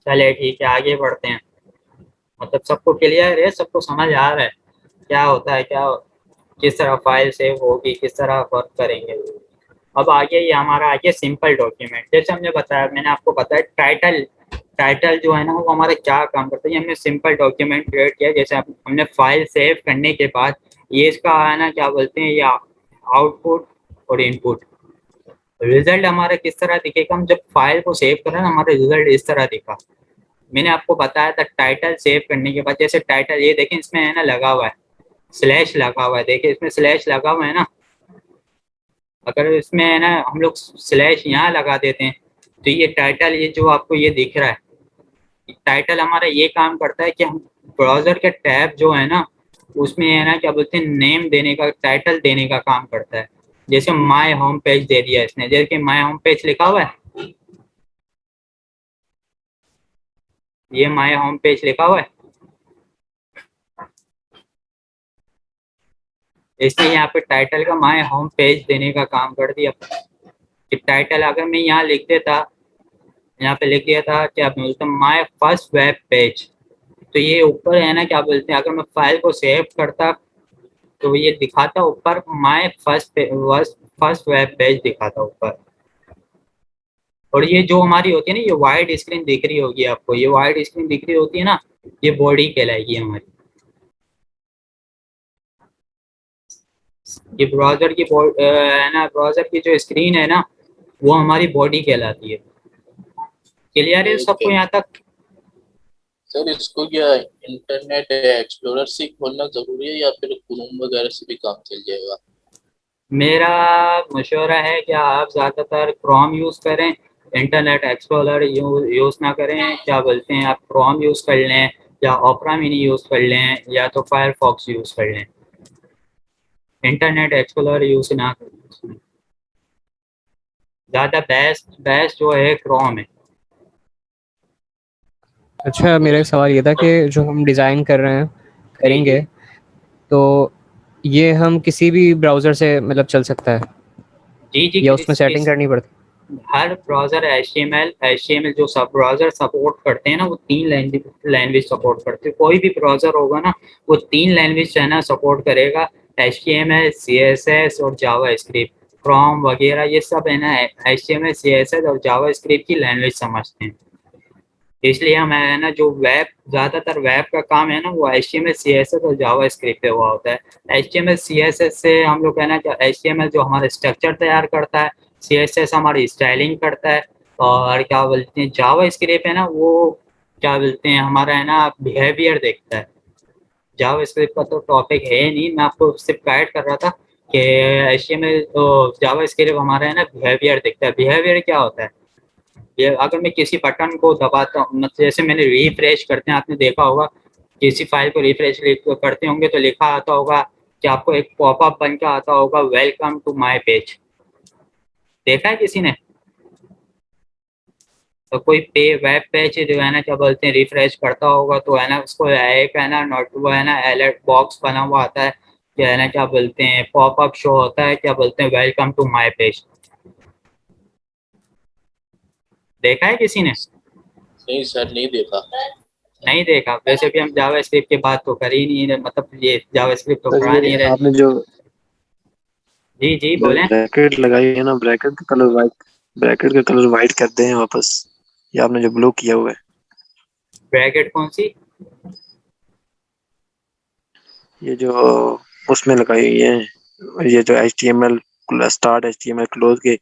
चले ठीक है, आगे बढ़ते हैं। मतलब सबको क्लियर है, सबको समझ आ रहा है क्या होता है, क्या किस तरह फाइल सेव होगी, किस तरह वर्क करेंगे। अब आगे ये हमारा आगे सिंपल डॉक्यूमेंट, जैसे हमने बताया, मैंने आपको बताया टाइटल, टाइटल जो है ना वो हमारा क्या काम करता है। ये हमने सिंपल डॉक्यूमेंट क्रिएट किया, जैसे हमने फाइल सेव करने के बाद ये इसका है ना क्या बोलते हैं, या आउटपुट और इनपुट। रिजल्ट हमारा किस तरह दिखेगा, हम जब फाइल को सेव करें ना हमारा रिजल्ट इस तरह दिखा। मैंने आपको बताया था टाइटल सेव करने के बाद, जैसे टाइटल ये देखें इसमें है ना लगा हुआ है, स्लैश लगा हुआ है, देखिए इसमें स्लैश लगा हुआ है ना। अगर इसमें है ना हम लोग स्लैश यहाँ लगा देते हैं तो ये टाइटल, ये जो आपको ये दिख रहा है टाइटल, हमारा ये काम करता है कि हम ब्राउजर के टैब जो है ना उसमें है ना क्या बोलते हैं नेम देने का, टाइटल देने का काम करता है। जैसे माय होम पेज दे दिया इसने, जैसे माय होम पेज लिखा हुआ है, ये माय होम पेज लिखा हुआ है, इसने यहाँ पे टाइटल का माय होम पेज देने का काम कर दिया। कि टाइटल अगर मैं यहाँ लिख देता, यहाँ पे लिख दिया था क्या बोलते हैं माय फर्स्ट वेब पेज, तो ये ऊपर है ना क्या बोलते हैं, अगर मैं फाइल को सेव करता तो ये दिखाता ऊपर माय फर्स्ट वेब पेज दिखाता ऊपर। और ये जो हमारी होती है ना, ये वाइड स्क्रीन दिख रही होगी आपको, ये वाइड स्क्रीन दिख रही होती है ना, ये बॉडी कहलाएगी हमारी। ये ब्राउजर की है ना, ब्राउजर की जो स्क्रीन है ना वो हमारी बॉडी कहलाती है। क्लियर है सबको ओके यहाँ तक? सर, इसको क्या इंटरनेट एक्सप्लोरर से खोलना जरूरी है या फिर क्रोम वगैरह से भी काम चल जाएगा? मेरा मशवरा है कि आप ज़्यादातर क्रोम यूज़ करें, इंटरनेट एक्सप्लोरर यूज़ ना करें। क्या बोलते हैं, आप क्रोम यूज़ कर लें या ओपेरा मिनी यूज़ कर लें या तो फायरफॉक्स यूज़ कर लें, इंटरनेट एक्सप्लोरर यूज़ ना करें। ज़्यादा बेस्ट बेस्ट जो है क्रोम है। अच्छा, मेरा एक सवाल ये था कि जो हम डिज़ाइन कर रहे हैं जी जी करेंगे, तो ये हम किसी भी ब्राउज़र से मतलब चल सकता है जी जी या उसमें सेटिंग करनी पड़ती हर ब्राउज़र एचटीएमएल जो सब ब्राउज़र सपोर्ट करते हैं ना वो 3 लैंग्वेज सपोर्ट करते हैं। कोई भी ब्राउज़र होगा ना वो 3 लैंग्वेज है ना सपोर्ट करेगा, एचटीएमएल, सीएसएस और जावास्क्रिप्ट। क्रोम वगैरह ये सब है ना एचटीएमएल, सीएसएस और जावास्क्रिप्ट की लैंग्वेज समझते हैं। इसलिए हम है ना जो वेब, ज़्यादातर वेब का काम है ना वो एचटीएमएल, सीएसएस और जावास्क्रिप्ट पे हुआ होता है। एचटीएमएल, सीएसएस से हम लोग है ना एचटीएमएल जो हमारा स्ट्रक्चर तैयार करता है, सीएसएस हमारी स्टाइलिंग करता है, और क्या बोलते हैं जावास्क्रिप्ट है ना वो क्या बोलते हैं हमारा है ना बिहेवियर देखता है। जावास्क्रिप्ट का तो टॉपिक है नहीं, मैं आपको सिर्फ गाइड कर रहा था कि एचटीएमएल तो जावास्क्रिप्ट हमारा है ना बिहेवियर देखता है। बिहेवियर क्या होता है, ये अगर मैं किसी बटन को दबाता हूँ, मतलब जैसे मैंने रिफ्रेश करते हैं, आपने देखा होगा किसी फाइल को रिफ्रेश करते होंगे तो लिखा आता होगा कि आपको एक पॉपअप बन के आता होगा वेलकम टू माय पेज, देखा है किसी ने? तो कोई वेब पेज जो है ना क्या बोलते हैं रिफ्रेश करता होगा तो है ना उसको एक है ना नोट वो है ना अलर्ट बॉक्स बना हुआ आता है कि है ना क्या बोलते हैं पॉपअप शो होता है, क्या बोलते हैं वेलकम टू माय पेज, देखा है किसी ने? नहीं सर, नहीं देखा। नहीं देखा? वैसे भी हम जावास्क्रिप्ट की बात तो कर ही नहीं रहे, मतलब ये जावास्क्रिप्ट तो सर पढ़ा ये नहीं रहे। आपने जो जी जी बोलें। ब्रैकेट लगाई है ना, ब्रैकेट का कलर वाइट, ब्रैकेट का कलर वाइट कर दें वापस, ये आपने जो ब्लू किया हुआ है। ब्रैकेट कौन सी? ये जो उसमें लगाई हुई है, ये जो HTML स्टार्ट, HTML क्लोज के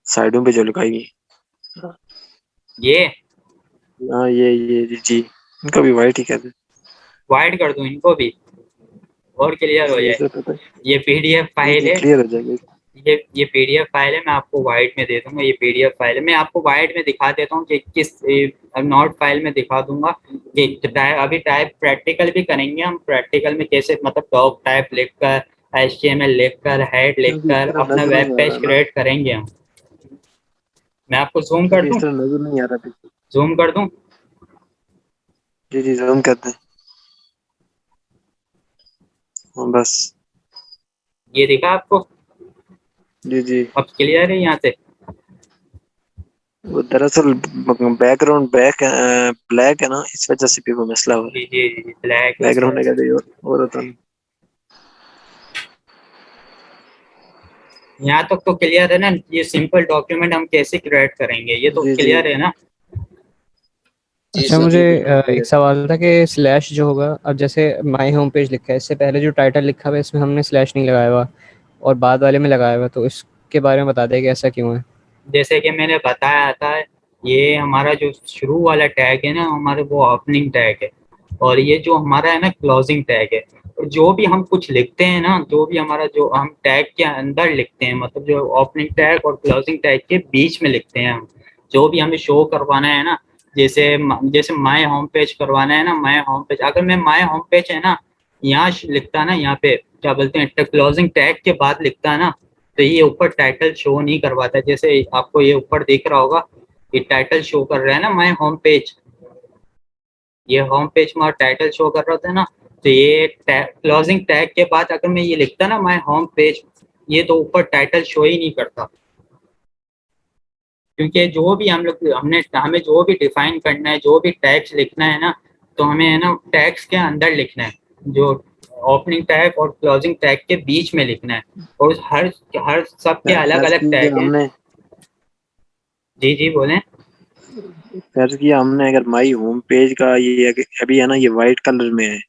साइडों पे जो लगाई हुई है। ये हाँ ये जी, इनका भी वाइट ही कर दें। वाइड कर दूं इनको भी और क्लियर हो जी जाए? सर, पता है। ये पीडीएफ जी फाइल जी, है, क्लियर हो जाएगी। ये पीडीएफ फाइल है, मैं आपको वाइट में दे दूंगा। ये पीडीएफ फाइल है, मैं आपको वाइट में दिखा देता हूँ कि किस नोट फाइल में दिखा दूंगा कि अभी टाइप प्रैक्टिकल भी करेंगे हम, प्रैक्टिकल में कैसे मतलब डॉग टाइप लिख कर HTML लिखकर, हेड लिखकर इस तरह अपना नजर वेब नहीं आ पेज रहा ना। क्रिएट करेंगे हम। मैं आपको जूम कर जी दूं? इस तरह नजर नहीं आ रहा पीछे। जूम कर दूं? जी जी जूम करते हैं। हाँ, बस। ये दिखा आपको? जी जी। अब क्लियर है यहाँ से? वो दरअसल बैकग्राउंड ब्लैक है ना, इस वजह से भी वो मसला हो रहा जी जी जी, ब्लैक है। इस बैकग्राउंड वजह है से। कहते और होता नहीं। यहाँ तक तो क्लियर है ना? ये सिंपल डॉक्यूमेंट हम कैसे क्रिएट करेंगे, ये तो जी जी। क्लियर है ना? जी अच्छा, सर। मुझे जी बिल्कुल एक क्लियर। सवाल था कि स्लैश जो होगा, अब जैसे माई होम पेज लिखा है, इससे पहले जो टाइटल लिखा हुआ है इसमें हमने स्लैश नहीं लगाया हुआ और बाद वाले में लगाया हुआ है, तो इसके बारे में बता दें कि ऐसा क्यों है। जैसे कि मैंने बताया था, ये हमारा जो शुरू वाला टैग है ना, हमारे वो ओपनिंग टैग है, और ये जो हमारा है ना क्लोजिंग टैग है। और जो भी हम कुछ लिखते हैं ना, जो भी हमारा जो हम टैग के अंदर लिखते हैं, मतलब जो ओपनिंग टैग और क्लोजिंग टैग के बीच में लिखते हैं हम, जो भी हमें शो करवाना है ना, जैसे जैसे माय होम पेज करवाना है ना, माय होम पेज, अगर मैं माय होम पेज है ना यहाँ लिखता ना, यहाँ पे क्या बोलते हैं क्लोजिंग टैग के बाद लिखता है ना, तो ये ऊपर टाइटल शो नहीं करवाता। जैसे आपको ये ऊपर दिख रहा होगा, ये टाइटल शो कर रहा है ना माय होम पेज, ये होम पेज में टाइटल शो कर रहा था ना, तो ये क्लोजिंग टैग के बाद अगर मैं ये लिखता ना माय होम पेज, ये तो ऊपर टाइटल शो ही नहीं करता। क्योंकि जो भी हम लोग हमें जो भी डिफाइन करना है, जो भी टैग्स लिखना है ना, तो हमें है ना टैग्स के अंदर लिखना है, जो ओपनिंग टैग और क्लोजिंग टैग के बीच में लिखना है। और हर हर सब के अलग फर्ज अलग किया टैग हैं। हमने जी जी बोलें। फर्ज किया हमने अगर माई होम पेज का ये अभी है ना, ये वाइट कलर में है।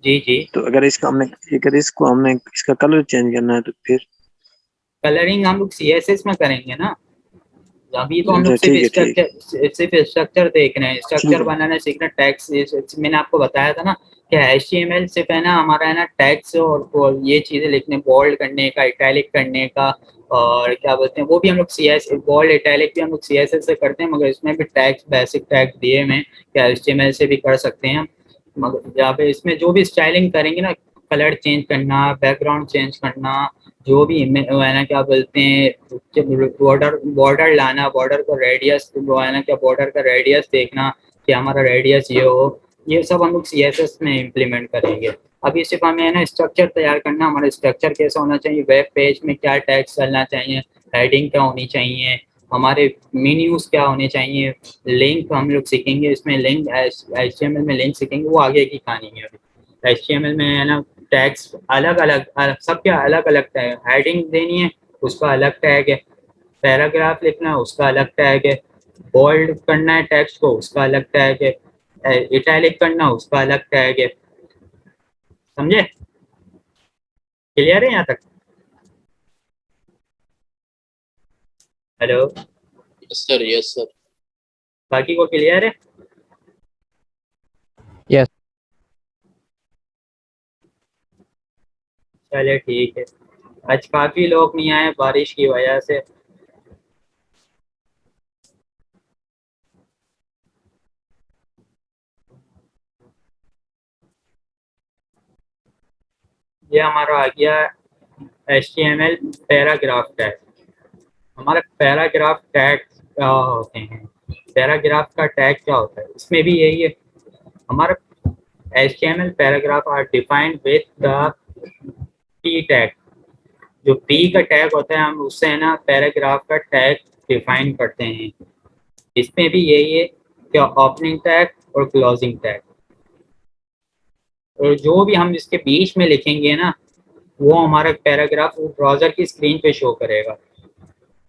जी जी। तो अगर इसको हमने इसका कलर चेंज करना है तो फिर। कलरिंग हम लोग CSS में करेंगे ना। अभी तो हम लोग अच्छा सिर्फ ठीक है ठीक है। स्ट्रक्चर देख रहे हैं, ठीक स्ट्रक्चर है। बनाना सीखना, टैग्स। मैंने आपको बताया था ना कि HTML सिर्फ है ना हमारा है ना टैग्स और ये चीजें लिखने, बोल्ड करने का, इटैलिक करने का, और क्या बोलते हैं वो भी हम लोग CSS, बोल्ड इटैलिक भी हम लोग CSS से करते हैं, मगर इसमें भी टैग्स, बेसिक टैग दिए हुए हैं कि HTML से भी कर सकते हैं। मगर यहाँ पे इसमें जो भी स्टाइलिंग करेंगे ना, कलर चेंज करना, बैकग्राउंड चेंज करना, जो भी वो है ना क्या बोलते हैं बॉर्डर बॉर्डर लाना, बॉर्डर को रेडियस वो है ना क्या बॉर्डर का रेडियस देखना कि हमारा रेडियस ये हो, ये सब हम लोग CSS में इम्प्लीमेंट करेंगे। अभी सिर्फ हमें है ना स्ट्रक्चर तैयार करना, हमारा स्ट्रक्चर कैसा होना चाहिए, वेब पेज में क्या टैग्स चलना चाहिए, हेडिंग क्या होनी चाहिए, हमारे मेन्यूज क्या होने चाहिए, लिंक हम लोग सीखेंगे, इसमें लिंक HTML में लिंक सीखेंगे, वो आगे की कहानी है। अभी HTML में है ना टैग्स अलग अलग, सबके अलग अलग टैग, हेडिंग देनी है उसका अलग टैग है, पैराग्राफ लिखना है उसका अलग टैग है, बोल्ड करना है टेक्स्ट को उसका अलग टैग है, इटैलिक करना उसका अलग टैग है। समझे? क्लियर है यहाँ तक? Hello? Yes sir, yes sir. बाकी को क्लियर है? यस। चलिए ठीक है। आज काफी लोग नहीं आए बारिश की वजह से। ये हमारा आ गया HTML पैराग्राफ टैग। हमारा पैराग्राफ टैग क्या होते हैं, पैराग्राफ का टैग क्या होता है, इसमें भी यही है हमारा। HTML paragraph are defined with the P tag. जो P का टैग होता है, हम उससे है ना पैराग्राफ का टैग डिफाइन करते हैं। इसमें भी यही है कि ओपनिंग टैग और क्लोजिंग टैग, और जो भी हम इसके बीच में लिखेंगे ना, वो हमारा पैराग्राफ वो ब्राउजर की स्क्रीन पे शो करेगा।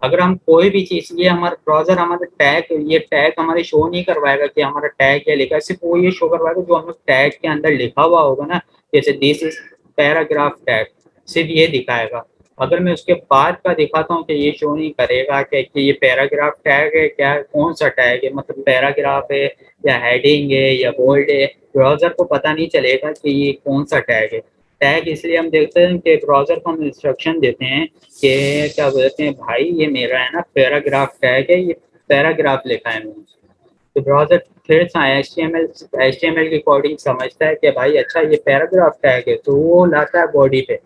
अगर हम कोई भी चीज, ये हमारा ब्राउजर हमारे टैग, ये टैग हमारे शो नहीं करवाएगा कि हमारा टैग क्या लिखा है, सिर्फ वो ये शो करवाएगा जो हम टैग के अंदर लिखा हुआ होगा ना, जैसे दिस इज पैराग्राफ टैग, सिर्फ ये दिखाएगा। अगर मैं उसके बाद का दिखाता हूँ कि ये शो नहीं करेगा कि ये पैराग्राफ टैग है, क्या कौन सा टैग है, मतलब पैराग्राफ है या हेडिंग है या बोल्ड है, ब्राउजर को पता नहीं चलेगा कि ये कौन सा टैग है। टैग इसलिए हम देखते हैं कि ब्राउजर को हम इंस्ट्रक्शन देते हैं कि क्या बोलते हैं, भाई ये मेरा है ना पैराग्राफ टैग है, ये पैराग्राफ लिखा है मैंने। तो ब्राउजर फिर HTML की कोडिंग समझता है कि भाई अच्छा ये पैराग्राफ टैग है, तो वो लाता है बॉडी पे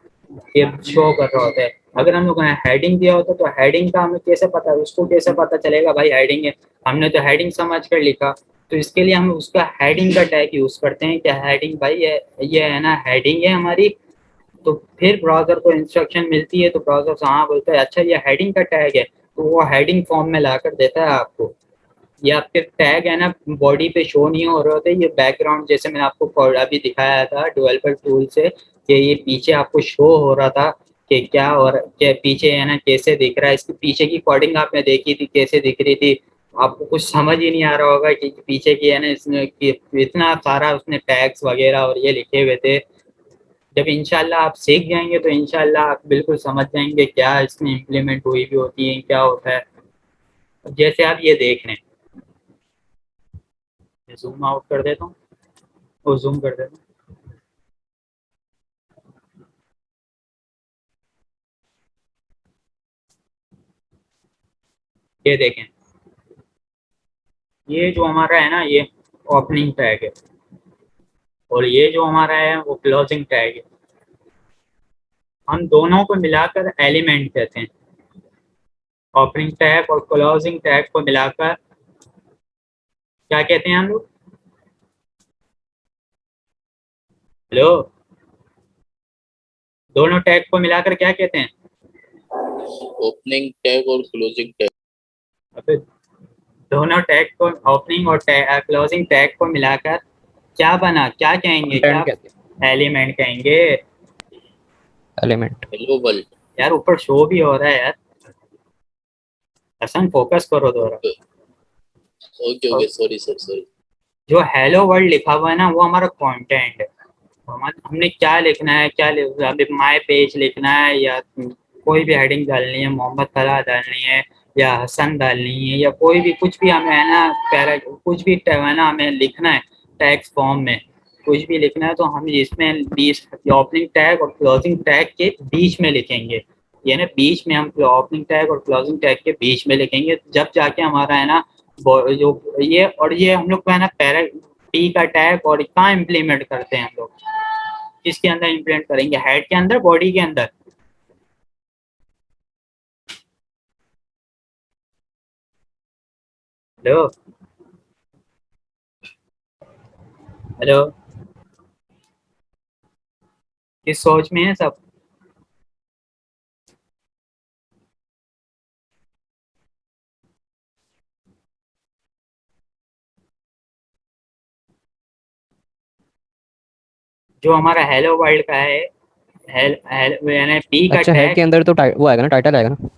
ये शो कर रहा होता है। अगर हम लोग ने हेडिंग दिया होता तो हेडिंग का हमें कैसे पता, उसको कैसे पता चलेगा भाई हेडिंग है, हमने तो हेडिंग समझ कर लिखा। तो इसके लिए हम उसका हेडिंग का टैग यूज करते हैं कि हेडिंग भाई ये है ना हेडिंग है हमारी। तो फिर ब्राउजर को इंस्ट्रक्शन मिलती है तो ब्राउजर हाँ बोलता है अच्छा ये हेडिंग का टैग है, तो वो हेडिंग फॉर्म में लाकर देता है आपको। ये आपके टैग है ना बॉडी पे शो नहीं हो रहे होते, ये बैकग्राउंड जैसे मैंने आपको अभी दिखाया था डेवलपर टूल से कि ये पीछे आपको शो हो रहा था कि क्या और क्या पीछे है ना कैसे दिख रहा है। इसकी पीछे की कोडिंग आपने देखी थी कैसे दिख रही थी, आपको कुछ समझ ही नहीं आ रहा होगा कि पीछे की है ना इसने कि इतना सारा उसने टैग्स वगैरह और ये लिखे हुए थे। जब इंशाल्लाह आप सीख जाएंगे तो इंशाल्लाह आप बिल्कुल समझ जाएंगे क्या इसमें इम्प्लीमेंट हुई भी होती है क्या होता है। जैसे आप ये देख रहे हैं, जूम आउट कर देता हूँ और जूम कर देता हूँ। ये देखें, ये जो हमारा है ना ये ओपनिंग टैग है और ये जो हमारा है वो क्लोजिंग टैग है। हम दोनों को मिलाकर एलिमेंट कहते हैं। ओपनिंग टैग और क्लोजिंग टैग को मिलाकर क्या कहते हैं हम लोग? हेलो, दोनों टैग को मिलाकर क्या कहते हैं? ओपनिंग टैग और क्लोजिंग टैग। अबे, दोनों टैग को ओपनिंग और क्लोजिंग टैग को मिलाकर क्या बना, क्या कहेंगे, क्या कंटेंट कहते एलिमेंट कहेंगे। हैं एलिमेंट। Hello world. यार ऊपर शो भी हो रहा है यार, हसन फोकस करो थोड़ा। Okay okay okay, sorry sir sorry. जो हेलो वर्ल्ड लिखा हुआ है ना वो हमारा कंटेंट है। हमने क्या लिखना है, अभी माय पेज लिखना है या कोई भी हेडिंग डालनी है, मोहम्मद फलाह डालनी है या हसन डालनी है या कोई भी कुछ भी हमें है ना कुछ भी है ना हमें लिखना है टैग्स फॉर्म में, कुछ भी लिखना है तो हम इसमें बीच ओपनिंग टैग और क्लोजिंग टैग के बीच में लिखेंगे। ये ना बीच में हम ओपनिंग टैग और क्लोजिंग टैग के बीच में लिखेंगे, जब जाके हमारा है ना जो ये और ये हम लोग को है ना पी का टैग और कहाँ इम्प्लीमेंट करते हैं हम लोग, किसके अंदर इम्प्लीमेंट करेंगे, हेड के अंदर बॉडी के अंदर। हेलो हेलो, किस सोच में है सब? जो हमारा हेलो वर्ल्ड का है यानी पी का अच्छा हेड के टैग, अंदर तो वो आएगा ना, टाइटल आएगा ना।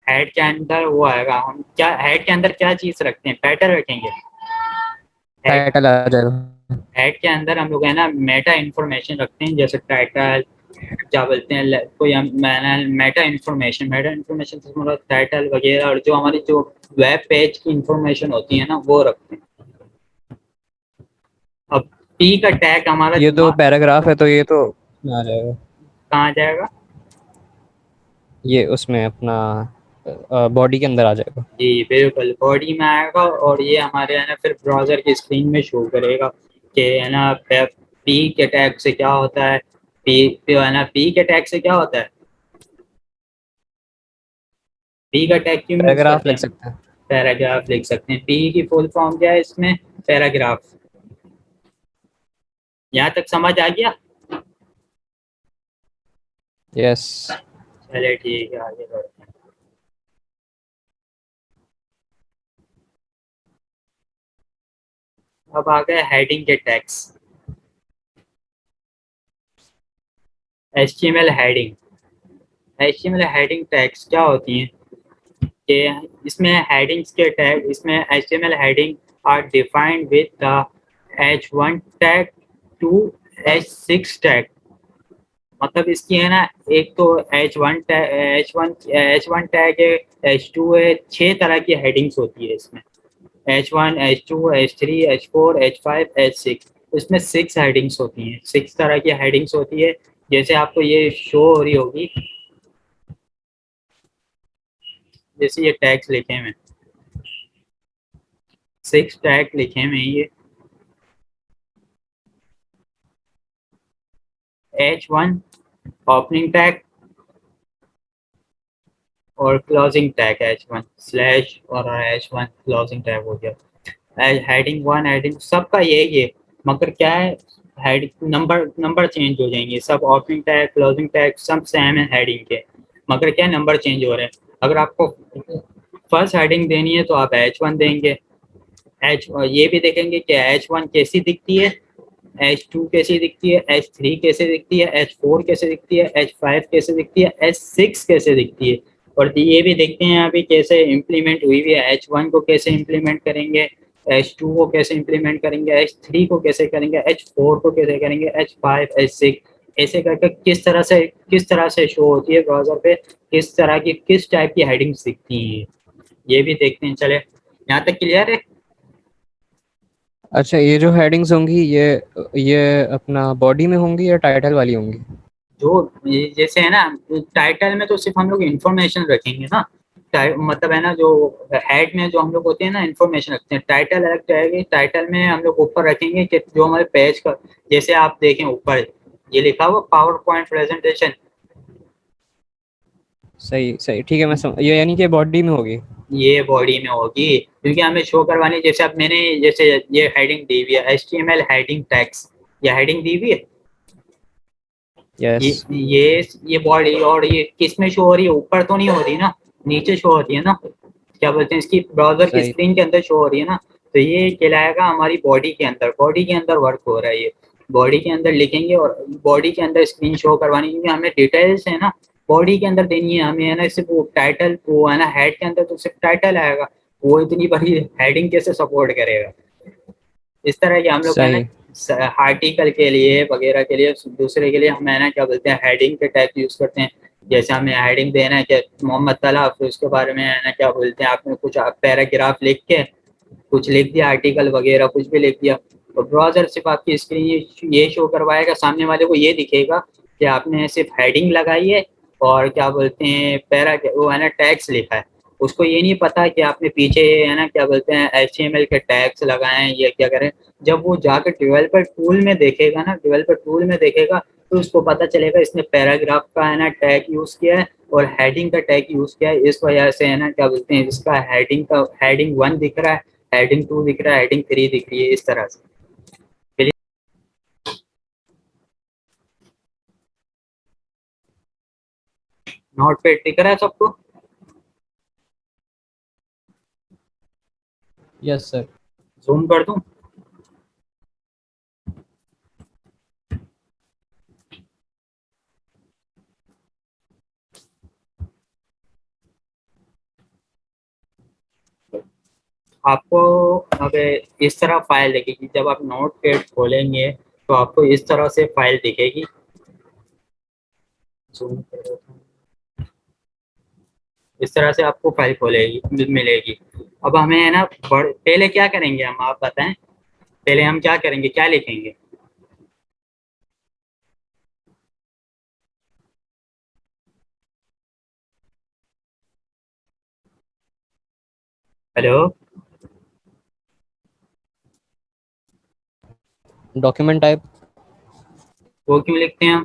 हेड के अंदर वो आएगा, हम क्या हेड के अंदर क्या चीज रखते हैं, पैटर्न रखेंगे। हेड टाइटल आ जाएगा। हेड के अंदर हम लोग है ना मेटा इंफॉर्मेशन रखते हैं, जैसे टाइटल क्या बोलते हैं कोई हम मेटा इंफॉर्मेशन से हमारा टाइटल वगैरह और जो हमारी जो वेब पेज की इंफॉर्मेशन होती है ना वो रखते हैं। अब पी का टैग हमारा ये तो दिमाग पैराग्राफ है तो ये तो उसमें आ जाएगा। कहाँ जाएगा? ये उसमें अपना बॉडी के अंदर आ जाएगा। जी बिल्कुल बॉडी में आएगा और ये हमारे है ना फिर ब्राउजर की स्क्रीन में शो करेगा कि है ना पी के टैग से क्या होता है, पी है ना पी के टैग से क्या होता है, पी का टैग क्यों यूज पैराग्राफ करते लिख हैं? सकते हैं। पैराग्राफ लिख सकते हैं, पी की फुल फॉर्म क्या है इसमें, पैराग्राफ। यहाँ तक समझ आ गया? यस। चले ठीक है आगे बढ़ते हैं। अब आ गए हेडिंग के tags. HTML heading, HTML heading tags क्या होती हैं कि इसमें हेडिंग्स के टैग, इसमें HTML heading are defined with the H1 tag to H6 tag. मतलब इसकी है ना एक तो H1 टैग है, H2 है, 6 तरह की हेडिंग्स होती है इसमें, H1 H2 H3 H4 H5 H6। इसमें 6 हेडिंग्स होती हैं, 6 तरह की हेडिंग्स होती है। जैसे आपको ये शो हो रही होगी, जैसे ये टैग्स लिखे हैं 6 टैग लिखे हैं ये H1 ओपनिंग टैग और क्लोजिंग टैग H1 स्लैश और H1 क्लोजिंग टैग हो गया। हेडिंग 1 हेडिंग सबका यही है, मगर क्या है हेड नंबर चेंज हो जाएंगे सब। ओपनिंग टैग क्लोजिंग टैग सब सेम है हेडिंग के, मगर क्या नंबर चेंज हो रहे हैं। अगर आपको फर्स्ट हेडिंग देनी है तो आप H1 देंगे। एच ये भी देखेंगे कि H1 कैसी दिखती है, H2 कैसी दिखती है, H3 कैसे दिखती है, H4 कैसे दिखती है, H5 कैसे दिखती है, H6 कैसे दिखती है। और ये भी देखते हैं अभी कैसे इम्प्लीमेंट हुई हुई है। H1 को कैसे इम्प्लीमेंट करेंगे, H2 को कैसे इम्प्लीमेंट करेंगे, H3 को कैसे करेंगे, H4 को कैसे करेंगे, H5 H6 ऐसे करके किस तरह से शो होती है ब्राउजर पे, किस तरह की किस टाइप की हेडिंग्स दिखती हैं, ये भी देखते हैं। चले यहाँ तक क्लियर है। अच्छा, ये जो हेडिंग्स होंगी ये अपना बॉडी में होंगी या टाइटल वाली होंगी? जो जैसे है ना टाइटल में तो सिर्फ हम लोग इंफॉर्मेशन रखेंगे ना, मतलब है ना जो हेड में जो हम लोग होते हैं ना इंफॉर्मेशन रखते हैं। टाइटल अलग रहेगी, टाइटल में हम लोग ऊपर रखेंगे कि जो हमारे पेज का, जैसे आप देखें ऊपर ये लिखा हुआ पावर पॉइंट प्रेजेंटेशन, सही सही, ठीक है, ये यानी कि बॉडी में होगी। ये बॉडी में होगी क्योंकि हमें शो करवानी। जैसे अब मैंने जैसे ये हेडिंग दी हुई है HTML हेडिंग टैग्स, ये हेडिंग दी हुई है। यस। ये बॉडी और ये किस में शो हो रही है, ऊपर तो नहीं हो रही ना, नीचे शो होती है ना, क्या बोलते हैं इसकी ब्राउजर की सही। स्क्रीन के अंदर शो हो रही है ना। तो ये कहलाएगा हमारी बॉडी के अंदर, बॉडी के अंदर वर्क हो रहा है ये। बॉडी के अंदर लिखेंगे और बॉडी के अंदर स्क्रीन शो करवानी, क्योंकि हमें डिटेल्स है ना बॉडी के अंदर देनी है हमें, है ना। सिर्फ वो टाइटल वो है ना हेड के अंदर तो सिर्फ टाइटल आएगा, वो इतनी बड़ी हेडिंग कैसे सपोर्ट करेगा। इस तरह के हम लोग है सही। ना आर्टिकल के लिए वगैरह के लिए दूसरे के लिए हम है ना क्या बोलते हैं हेडिंग के टैग यूज करते हैं। जैसे हमें हेडिंग देना है कि मोहम्मद तला, फिर उसके बारे में है ना क्या बोलते हैं आपने कुछ पैराग्राफ लिख के कुछ लिख दिया, आर्टिकल वगैरह कुछ भी लिख दिया, तो ब्राउजर सिर्फ आपकी स्क्रीन ये शो करवाएगा, सामने वाले को ये दिखेगा कि आपने सिर्फ हेडिंग लगाई है और क्या बोलते हैं वो है ना टैग्स लिखा है। उसको ये नहीं पता कि आपने पीछे है ना क्या बोलते हैं HTML के टैग्स लगाए हैं या क्या करें। जब वो जाकर डेवलपर टूल में देखेगा ना, डेवलपर टूल में देखेगा तो उसको पता चलेगा इसने पैराग्राफ का है ना टैग यूज किया है और हेडिंग का टैग यूज किया है। इस वजह से है ना क्या बोलते हैं इसका हेडिंग 1 दिख रहा है, हेडिंग 2 दिख रहा है, हेडिंग 3 दिख रही है, इस तरह से। नोट पैड दिख रहा है सबको? Yes sir. जूम कर दूं? आपको अब इस तरह फाइल दिखेगी, जब आप नोट पैड खोलेंगे तो आपको इस तरह से फाइल दिखेगी। जूम करो, इस तरह से आपको फाइल खोलेगी मिलेगी। अब हमें है ना पहले क्या करेंगे हम, आप बताएं पहले हम क्या करेंगे, क्या लिखेंगे? Hello, document type. वो क्यों लिखते हैं हम?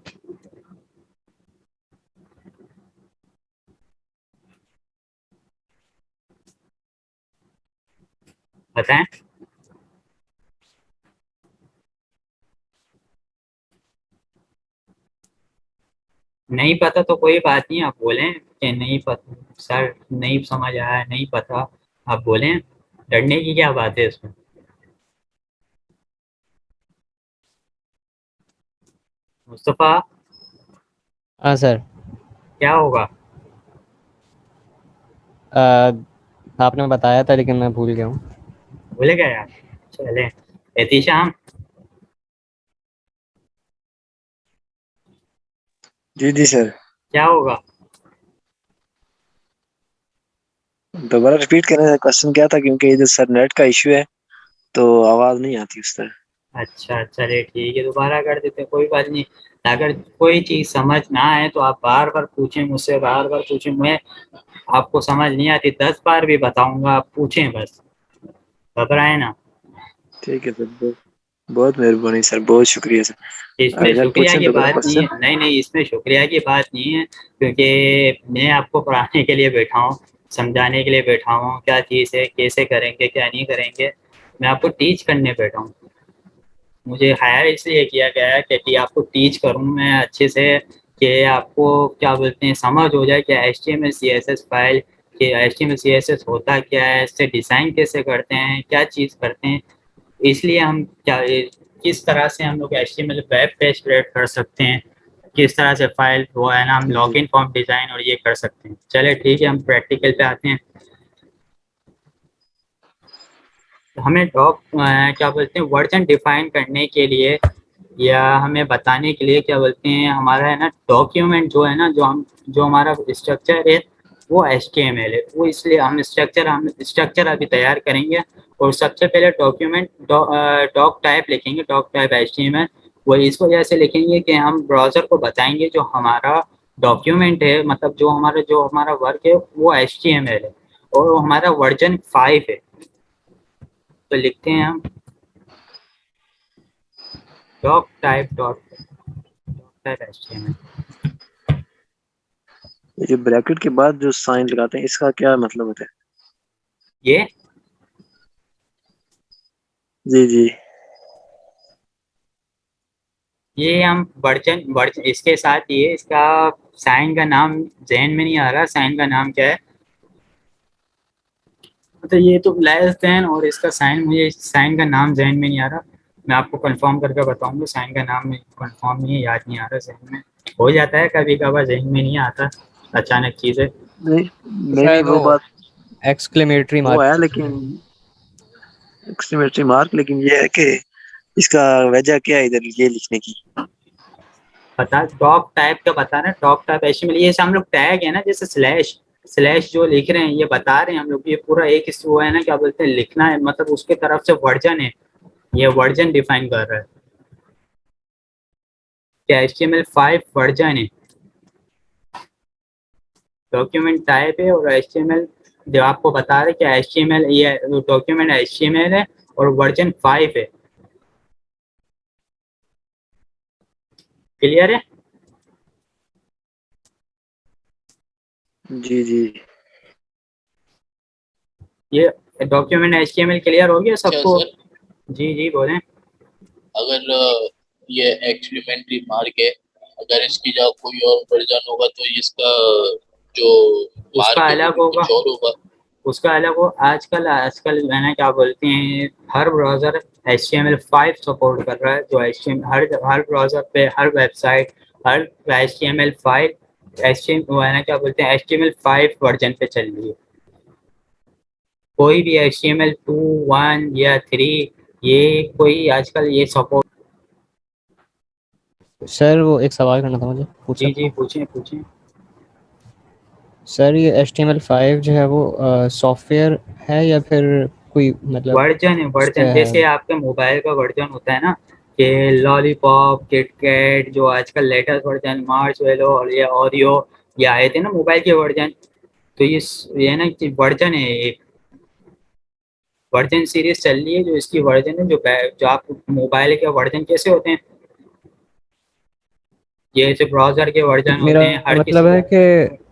बताएं। नहीं पता तो कोई बात नहीं, आप बोलें कि नहीं पता सर, नहीं समझ आया, नहीं पता, आप बोलें, डरने की क्या बात है इसमें। मुस्तफ़ा, हाँ सर। क्या होगा? आपने बताया था लेकिन मैं भूल गया हूँ। भूल गए यार? चले एहतिशाम, जी जी सर। क्या होगा? दोबारा रिपीट करें, क्वेश्चन क्या था? क्योंकि इधर सर नेट का इश्यू है तो आवाज नहीं आती उस तरह। अच्छा चले ठीक है, दोबारा कर देते हैं, कोई बात नहीं। अगर कोई चीज़ समझ ना आए तो आप बार बार पूछें मुझसे, बार बार पूछें। मैं आपको समझ नहीं आती 10 बार भी बताऊंगा, आप पूछें बस, घबराए ना। ठीक है सर। बहुत मेहरबानी सर, बहुत शुक्रिया सर। इसमें अगर शुक्रिया पूछें की तो बड़ा बात नहीं क्वेश्चन। है, नहीं इसमें शुक्रिया की बात नहीं है, क्योंकि मैं आपको पढ़ाने के लिए बैठा हूँ, समझाने के लिए बैठा हूँ क्या चीज़ है, कैसे करेंगे क्या नहीं करेंगे, मैं आपको टीच करने बैठा हूँ। मुझे हायर इसलिए किया गया है कि आपको टीच करूँ मैं अच्छे से, कि आपको क्या बोलते हैं समझ हो जाए कि HTML CSS फाइल, कि HTML CSS होता क्या है, इससे डिज़ाइन कैसे करते हैं, क्या चीज़ करते हैं। इसलिए हम क्या किस तरह से हम लोग HTML वेब पेज क्रिएट कर सकते हैं, किस तरह से फाइल वो है ना हम जी लॉगिन फॉर्म डिज़ाइन और ये कर सकते हैं। चलिए ठीक है, हम प्रैक्टिकल पे आते हैं। हमें क्या बोलते हैं वर्जन डिफाइन करने के लिए या हमें बताने के लिए क्या बोलते हैं हमारा है ना डॉक्यूमेंट जो है ना, जो हमारा स्ट्रक्चर है वो HTML है। वो इसलिए हम स्ट्रक्चर अभी तैयार करेंगे, और सबसे पहले डॉक्यूमेंट डॉक टाइप लिखेंगे, डॉक टाइप HTML। वो इस वजह से लिखेंगे कि हम ब्राउज़र को बताएंगे जो हमारा डॉक्यूमेंट है, मतलब जो हमारा वर्क है वो HTML है और वो हमारा वर्जन 5 है। तो लिखते हैं हम डॉक टाइप HTML। ये जो ब्रैकेट के बाद जो साइन लगाते हैं इसका क्या मतलब होता है? ये जी जी। ये हम वर्जन इसके साथ ये इसका साइन का नाम जहन में नहीं आ रहा, साइन का नाम क्या है, तो ये तो लेस देन, और इसका साइन मुझे साइन का नाम जहन में नहीं आ रहा, मैं आपको कंफर्म करके बताऊंगा। साइन का नाम में कंफर्म नहीं है, याद नहीं आ रहा, जहन में हो जाता है कभी कभार, जहन में नहीं आता अचानक चीज़ें। नहीं, तो मैं भी शायद वो वो बात, एक्सक्लेमेटरी वो है मार्क। लेकिन एक्सक्लेमेटरी मार्क, लेकिन ये है कि इसका वजह क्या है इधर ये लिखने की? बता टॉप टाइप का बता रहे हैं, टॉप टाइप HTML ये सब हम लोग टैग है ना, जैसे स्लैश स्लैश जो लिख रहे हैं ये बता रहे हैं हम लोग, ये पूरा एक वो है ना क्या बोलते हैं लिखना है, मतलब उसके तरफ से वर्जन है, ये वर्जन डिफाइन कर रहा है कि HTML5 वर्जन है, डॉक्यूमेंट टाइप है, और HTML जो आपको बता रहे हैं कि HTML ये डॉक्यूमेंट HTML है और वर्जन 5 है। क्लियर है? जी जी। ये डॉक्यूमेंट HTML क्लियर हो गया अच्छा सबको? सर, जी जी बोलें। अगर ये एक्सप्लीमेंट्री मार्क है, अगर इसकी जगह कोई और वर्जन होगा तो इसका जो उसका मार्क है वो अलग भी होगा, कुछ और होगा। उसका अलग हो। आजकल आजकल मैंने क्या बोलते हैं हर ब्राउज़र HTML5 सपोर्ट कर रहा है, जो HTML हर ब्राउज़र पे हर वेबसाइट हर HTML5 वो है ना क्या बोलते हैं HTML5 वर्जन पे चल रही है। कोई भी HTML2 1 या 3 ये कोई आजकल ये सपोर्ट। सर वो एक सवाल करना था मुझे, पूछ जी सकता जी हूँ? पूछें पूछें। सर ये HTML5 जो है वो सॉफ्टवेयर है या फिर कोई मतलब वर्जन है उस पे वर्जन, है? जैसे आपके मोबाइल का वर्जन होता है ना कि लॉलीपॉप किटकैट, जो आजकल लेटेस्ट वर्जन मार्च वेलो और ये ऑरियो ये आए थे ना मोबाइल के वर्जन, तो ये ना वर्जन है, एक वर्जन सीरीज चल रही है जो इसकी वर्जन है, जो आप मोबाइल के वर्जन कैसे होते हैं, ये जैसे ब्राउजर के वर्जन मेरा होते हैं हर मतलब किसी। है कि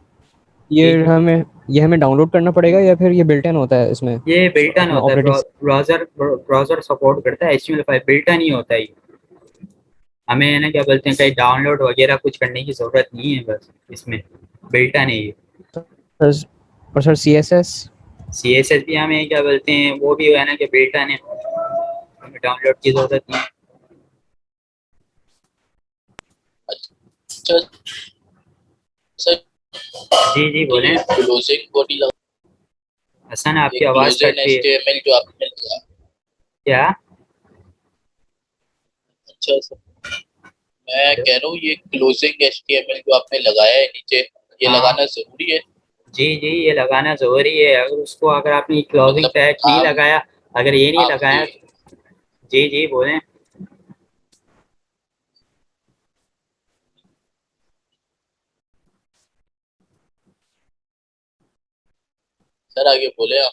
जी ये जी हमें ये हमें डाउनलोड करना पड़ेगा या फिर ये बिल्ट इन होता है इसमें ये बिल्टन अपना होता है, ऑपरेटिंग? ब्राउजर सपोर्ट करता है, HTML5 बिल्टन ही होता है। हमें है ना क्या बोलते हैं कहीं डाउनलोड वगैरह कुछ करने की ज़रूरत नहीं है, बस इसमें बिल्टन है ये। और सर CSS? CSS भी हमें क्या बोलते हैं वो भी है ना कि बिल्टन है, हमें डाउनलोड की ज़रूरत नहीं है। अच्छा सर, जी जी तो बोलें। ये क्लोजिंग बॉडी लगा, हसन ये आपकी आवाज़ क्लोजिंग कट रही है। HTML जो आपने लगाया। क्या? अच्छा सर, मैं हेलो। कह रहा हूँ ये क्लोजिंग HTML जो आपने लगाया है नीचे, ये हाँ लगाना जरूरी है? जी जी ये लगाना ज़रूरी है, अगर आपने क्लोजिंग मतलब टैग नहीं आम लगाया, अगर ये नहीं आम लगाया। जी, जी जी बोलें। सर आगे बोले आप।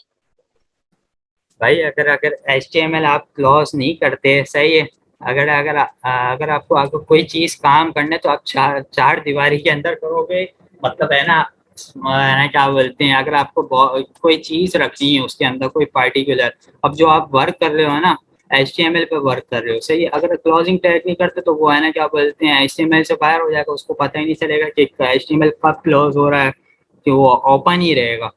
भाई अगर अगर HTML आप क्लोज नहीं करते, सही है, अगर अगर अगर आपको अगर कोई चीज काम करने तो आप चार दीवारी के अंदर करोगे, मतलब है ना क्या बोलते हैं, अगर आपको कोई चीज रखनी है उसके अंदर कोई पार्टिकुलर, अब जो आप वर्क कर रहे हो ना HTML पे वर्क कर रहे हो, सही है, अगर क्लोजिंग टैग नहीं करते तो वो है ना क्या बोलते हैं HTML से बाहर हो जाएगा, उसको पता ही नहीं चलेगा कि HTML कब क्लोज हो रहा है, कि वो ओपन ही रहेगा,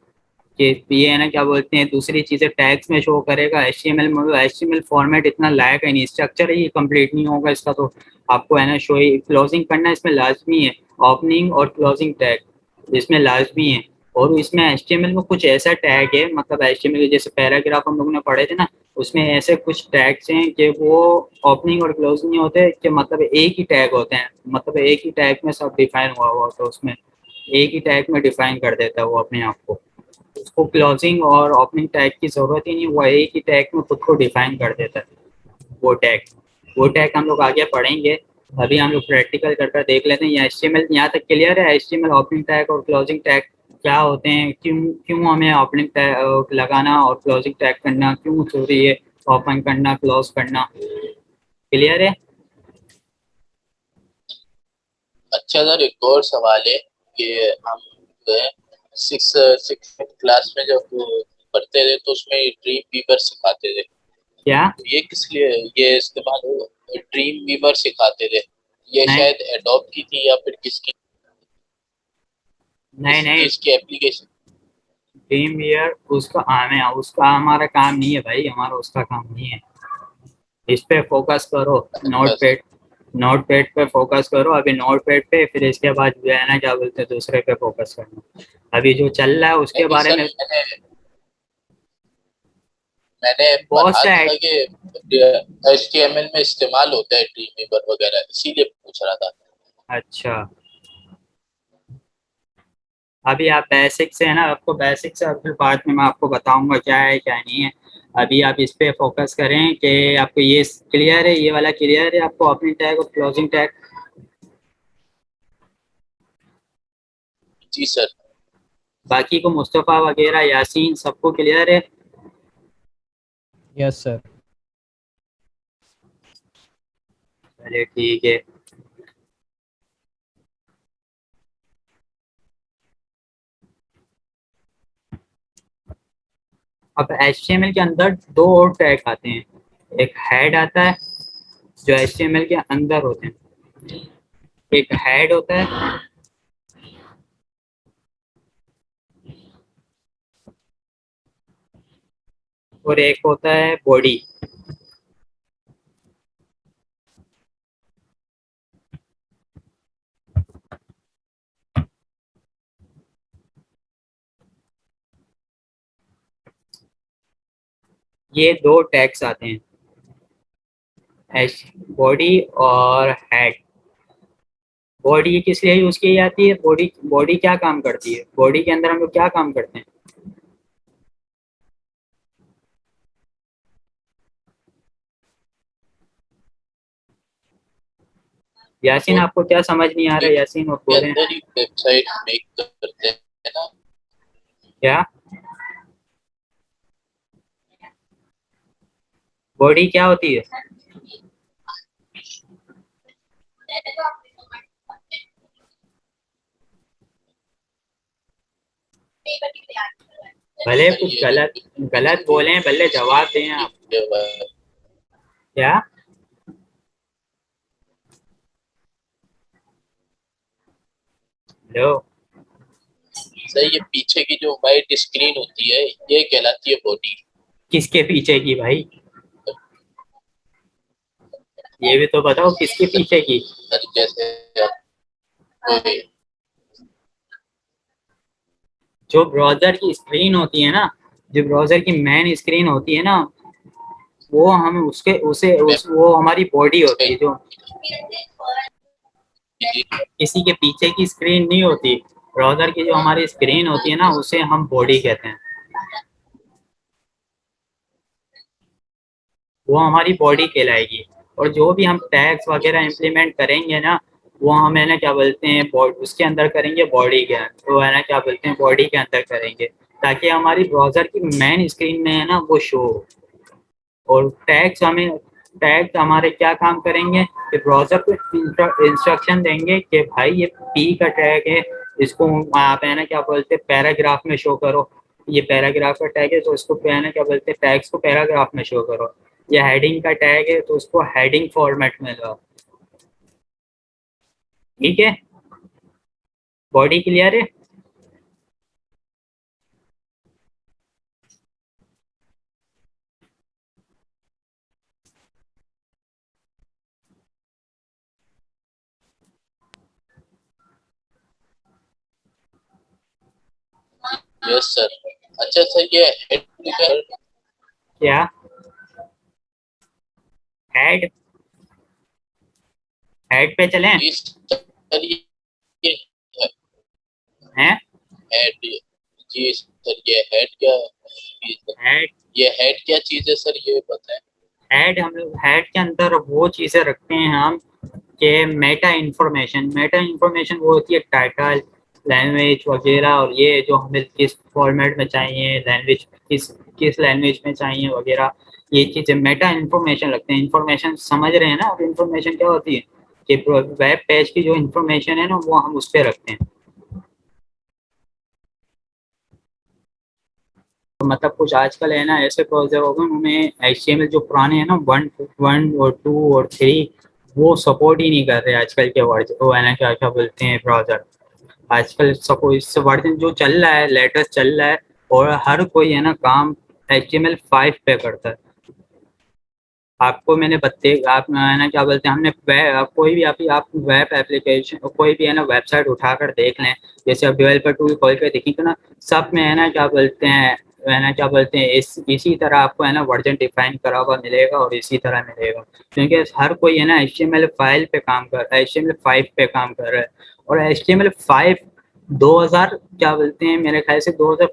कि ये है ना क्या बोलते हैं दूसरी चीजें टैग्स में शो करेगा। HTML में HTML फॉर्मेट इतना लायक है नहीं, स्ट्रक्चर ही कंप्लीट नहीं होगा इसका, तो आपको है ना शो ही क्लोजिंग करना इसमें लाजमी है, ओपनिंग और क्लोजिंग टैग इसमें लाजमी है। और इसमें HTML में कुछ ऐसा टैग है, मतलब HTML के जैसे पैराग्राफ हम लोगों ने पढ़े थे ना, उसमें ऐसे कुछ टैग्स हैं कि वो ओपनिंग और क्लोजिंग नहीं होते, कि मतलब एक ही टैग होते हैं, मतलब एक ही टैग में सब डिफाइन हुआ हुआ होता है, उसमें एक ही टैग में डिफाइन कर देता है वो अपने आप को, उसको क्लोजिंग और ओपनिंग टैग की जरूरत ही नहीं, वो एक ही टैग में खुद को डिफाइन कर देता है वो टैग हम लोग आगे पढ़ेंगे। अभी हम लोग प्रैक्टिकल करके देख लेते हैं। ये HTML यहाँ तक क्लियर है, HTML ओपनिंग टैग और क्लोजिंग टैग क्या होते हैं, क्यों क्यों हमें ओपनिंग टैग लगाना और क्लोजिंग टैग करना क्यों जरूरी है, ओपन करना क्लोज करना, क्लियर है? अच्छा सर, एक और सवाल है कि हम जो है सिक्स सिक्स क्लास में जब पढ़ते थे तो उसमें ड्रीम वीवर सिखाते थे, क्या? तो ये किस लिए ये इस्तेमाल ड्रीम वीवर सिखाते थे, ये नहीं शायद एडोब की थी या फिर किसकी, नहीं किसी नहीं, चीज की एप्लीकेशन? टीम ईयर उसका हमें उसका हमारा काम नहीं है भाई, हमारा उसका काम नहीं है, इस पे फोकस करो। अच्छा नोट पैड, नोट पैड पे फोकस करो अभी, नोट पैड पे, फिर इसके बाद जो है ना क्या बोलते हैं दूसरे पे फोकस करना, अभी जो चल रहा है उसके नहीं बारे सर, में। मैंने बहुत पढ़ा सा था कि HTML में इस्तेमाल होता है ड्रीम वीवर वगैरह, इसीलिए पूछ रहा था। अच्छा, अभी आप बेसिक से है ना, आपको बेसिक से फिर बाद में मैं आपको बताऊंगा क्या है क्या नहीं है, अभी आप इस पे फोकस करें कि आपको ये क्लियर है, ये वाला क्लियर है आपको, ओपनिंग टैग और क्लोजिंग टैग। जी सर। बाकी को मुस्तफ़ा वगैरह यासीन सबको क्लियर है? Yes sir. चलिए ठीक है। अब HTML के अंदर दो और टैग आते हैं, एक हेड आता है जो HTML के अंदर होते हैं, एक हेड होता है और एक होता है बॉडी। ये दो टैग्स आते हैं, बॉडी और हेड। बॉडी किस लिए यूज की जाती है, बॉडी बॉडी क्या काम करती है, बॉडी के अंदर हम लोग क्या काम करते हैं? यासीन आपको क्या समझ नहीं आ रहा है, यासीन आप के बोले अंदर ही वेबसाइट मेक करते हैं ना। क्या? बॉडी क्या होती है? भले सर कुछ ये जो गलत गलत बोले, भले जवाब दें आप। क्या? हेलो? सर ये पीछे की जो वाइट स्क्रीन होती है ये कहलाती है बॉडी। किसके पीछे की भाई, ये भी तो बताओ किसके पीछे की? सर जैसे कोई जो ब्राउजर की स्क्रीन होती है ना, जो ब्राउजर की मेन स्क्रीन होती है ना, वो हम उसके वो हमारी बॉडी होती है, जो किसी के पीछे की स्क्रीन नहीं होती। ब्राउजर की जो हमारी स्क्रीन होती है ना उसे हम बॉडी कहते हैं, वो हमारी बॉडी कहलाएगी। और जो भी हम टैग्स वगैरह इम्प्लीमेंट करेंगे ना, वो हम है ना क्या बोलते हैं उसके अंदर करेंगे, बॉडी के, तो है ना क्या बोलते हैं बॉडी के अंदर करेंगे। ताकि हमारी ब्राउज़र की मेन स्क्रीन में है ना वो शो हो। और टैग्स हमारे क्या काम करेंगे कि ब्राउज़र को इंस्ट्रक्शन देंगे कि भाई ये पी का टैग है, इसको आप है ना क्या बोलते हैं पैराग्राफ में शो करो। ये पैराग्राफ का टैग है तो इसको है ना क्या बोलते हैं टैग्स को पैराग्राफ में शो करो। ये हेडिंग का टैग है तो उसको हेडिंग फॉर्मेट में लो। ठीक है, बॉडी क्लियर है। Yes sir. अच्छा सर, ये हेड क्या हेड हेड पे चलें सर, ये हैं। हेड, जी सर, ये हेड क्या चीज़ है? हेड ये हेड क्या चीज़ है सर, ये बताएं। हेड हम लोग हेड के अंदर वो चीज़ें रखते हैं हम कि मेटा इंफॉर्मेशन वो होती है टाइटल, लैंग्वेज वगैरह, और ये जो हमें किस फॉर्मेट में चाहिए, लैंग्वेज किस किस लैंग्वेज में चाहिए वगैरह, ये चीज़ें मेटा इंफॉर्मेशन लगते हैं। इंफॉर्मेशन समझ रहे हैं ना अब इंफॉर्मेशन क्या होती है कि वेब पेज की जो इंफॉर्मेशन है ना वो हम उस पर रखते हैं। तो मतलब कुछ आजकल है ना ऐसे ब्राउज़र हो गए उनमें HTML जो पुराने हैं ना 1 और 2 और 3 वो सपोर्ट ही नहीं कर रहे आजकल के वर्जन, वो है ना क्या क्या बोलते हैं ब्राउज़र। आजकल सपोर्ट इस वर्जन जो चल रहा है लेटेस्ट चल रहा है और हर कोई है ना काम HTML5 पे करता है। आपको मैंने बत्ते आप है ना क्या बोलते हैं हमने कोई भी आप वेब एप्लीकेशन कोई भी है ना वेबसाइट उठाकर देख लें, जैसे आप डेवलपर टूल खोल के देखेंगे ना सब में है ना क्या बोलते हैं है ना क्या बोलते हैं इसी तरह आपको है ना वर्जन डिफाइन करा हुआ मिलेगा और इसी तरह मिलेगा, क्योंकि हर कोई है ना HTML5 पे काम कर रहा है, HTML5 पे काम कर रहा है। और HTML5 2000 क्या बोलते हैं मेरे ख्याल से 2000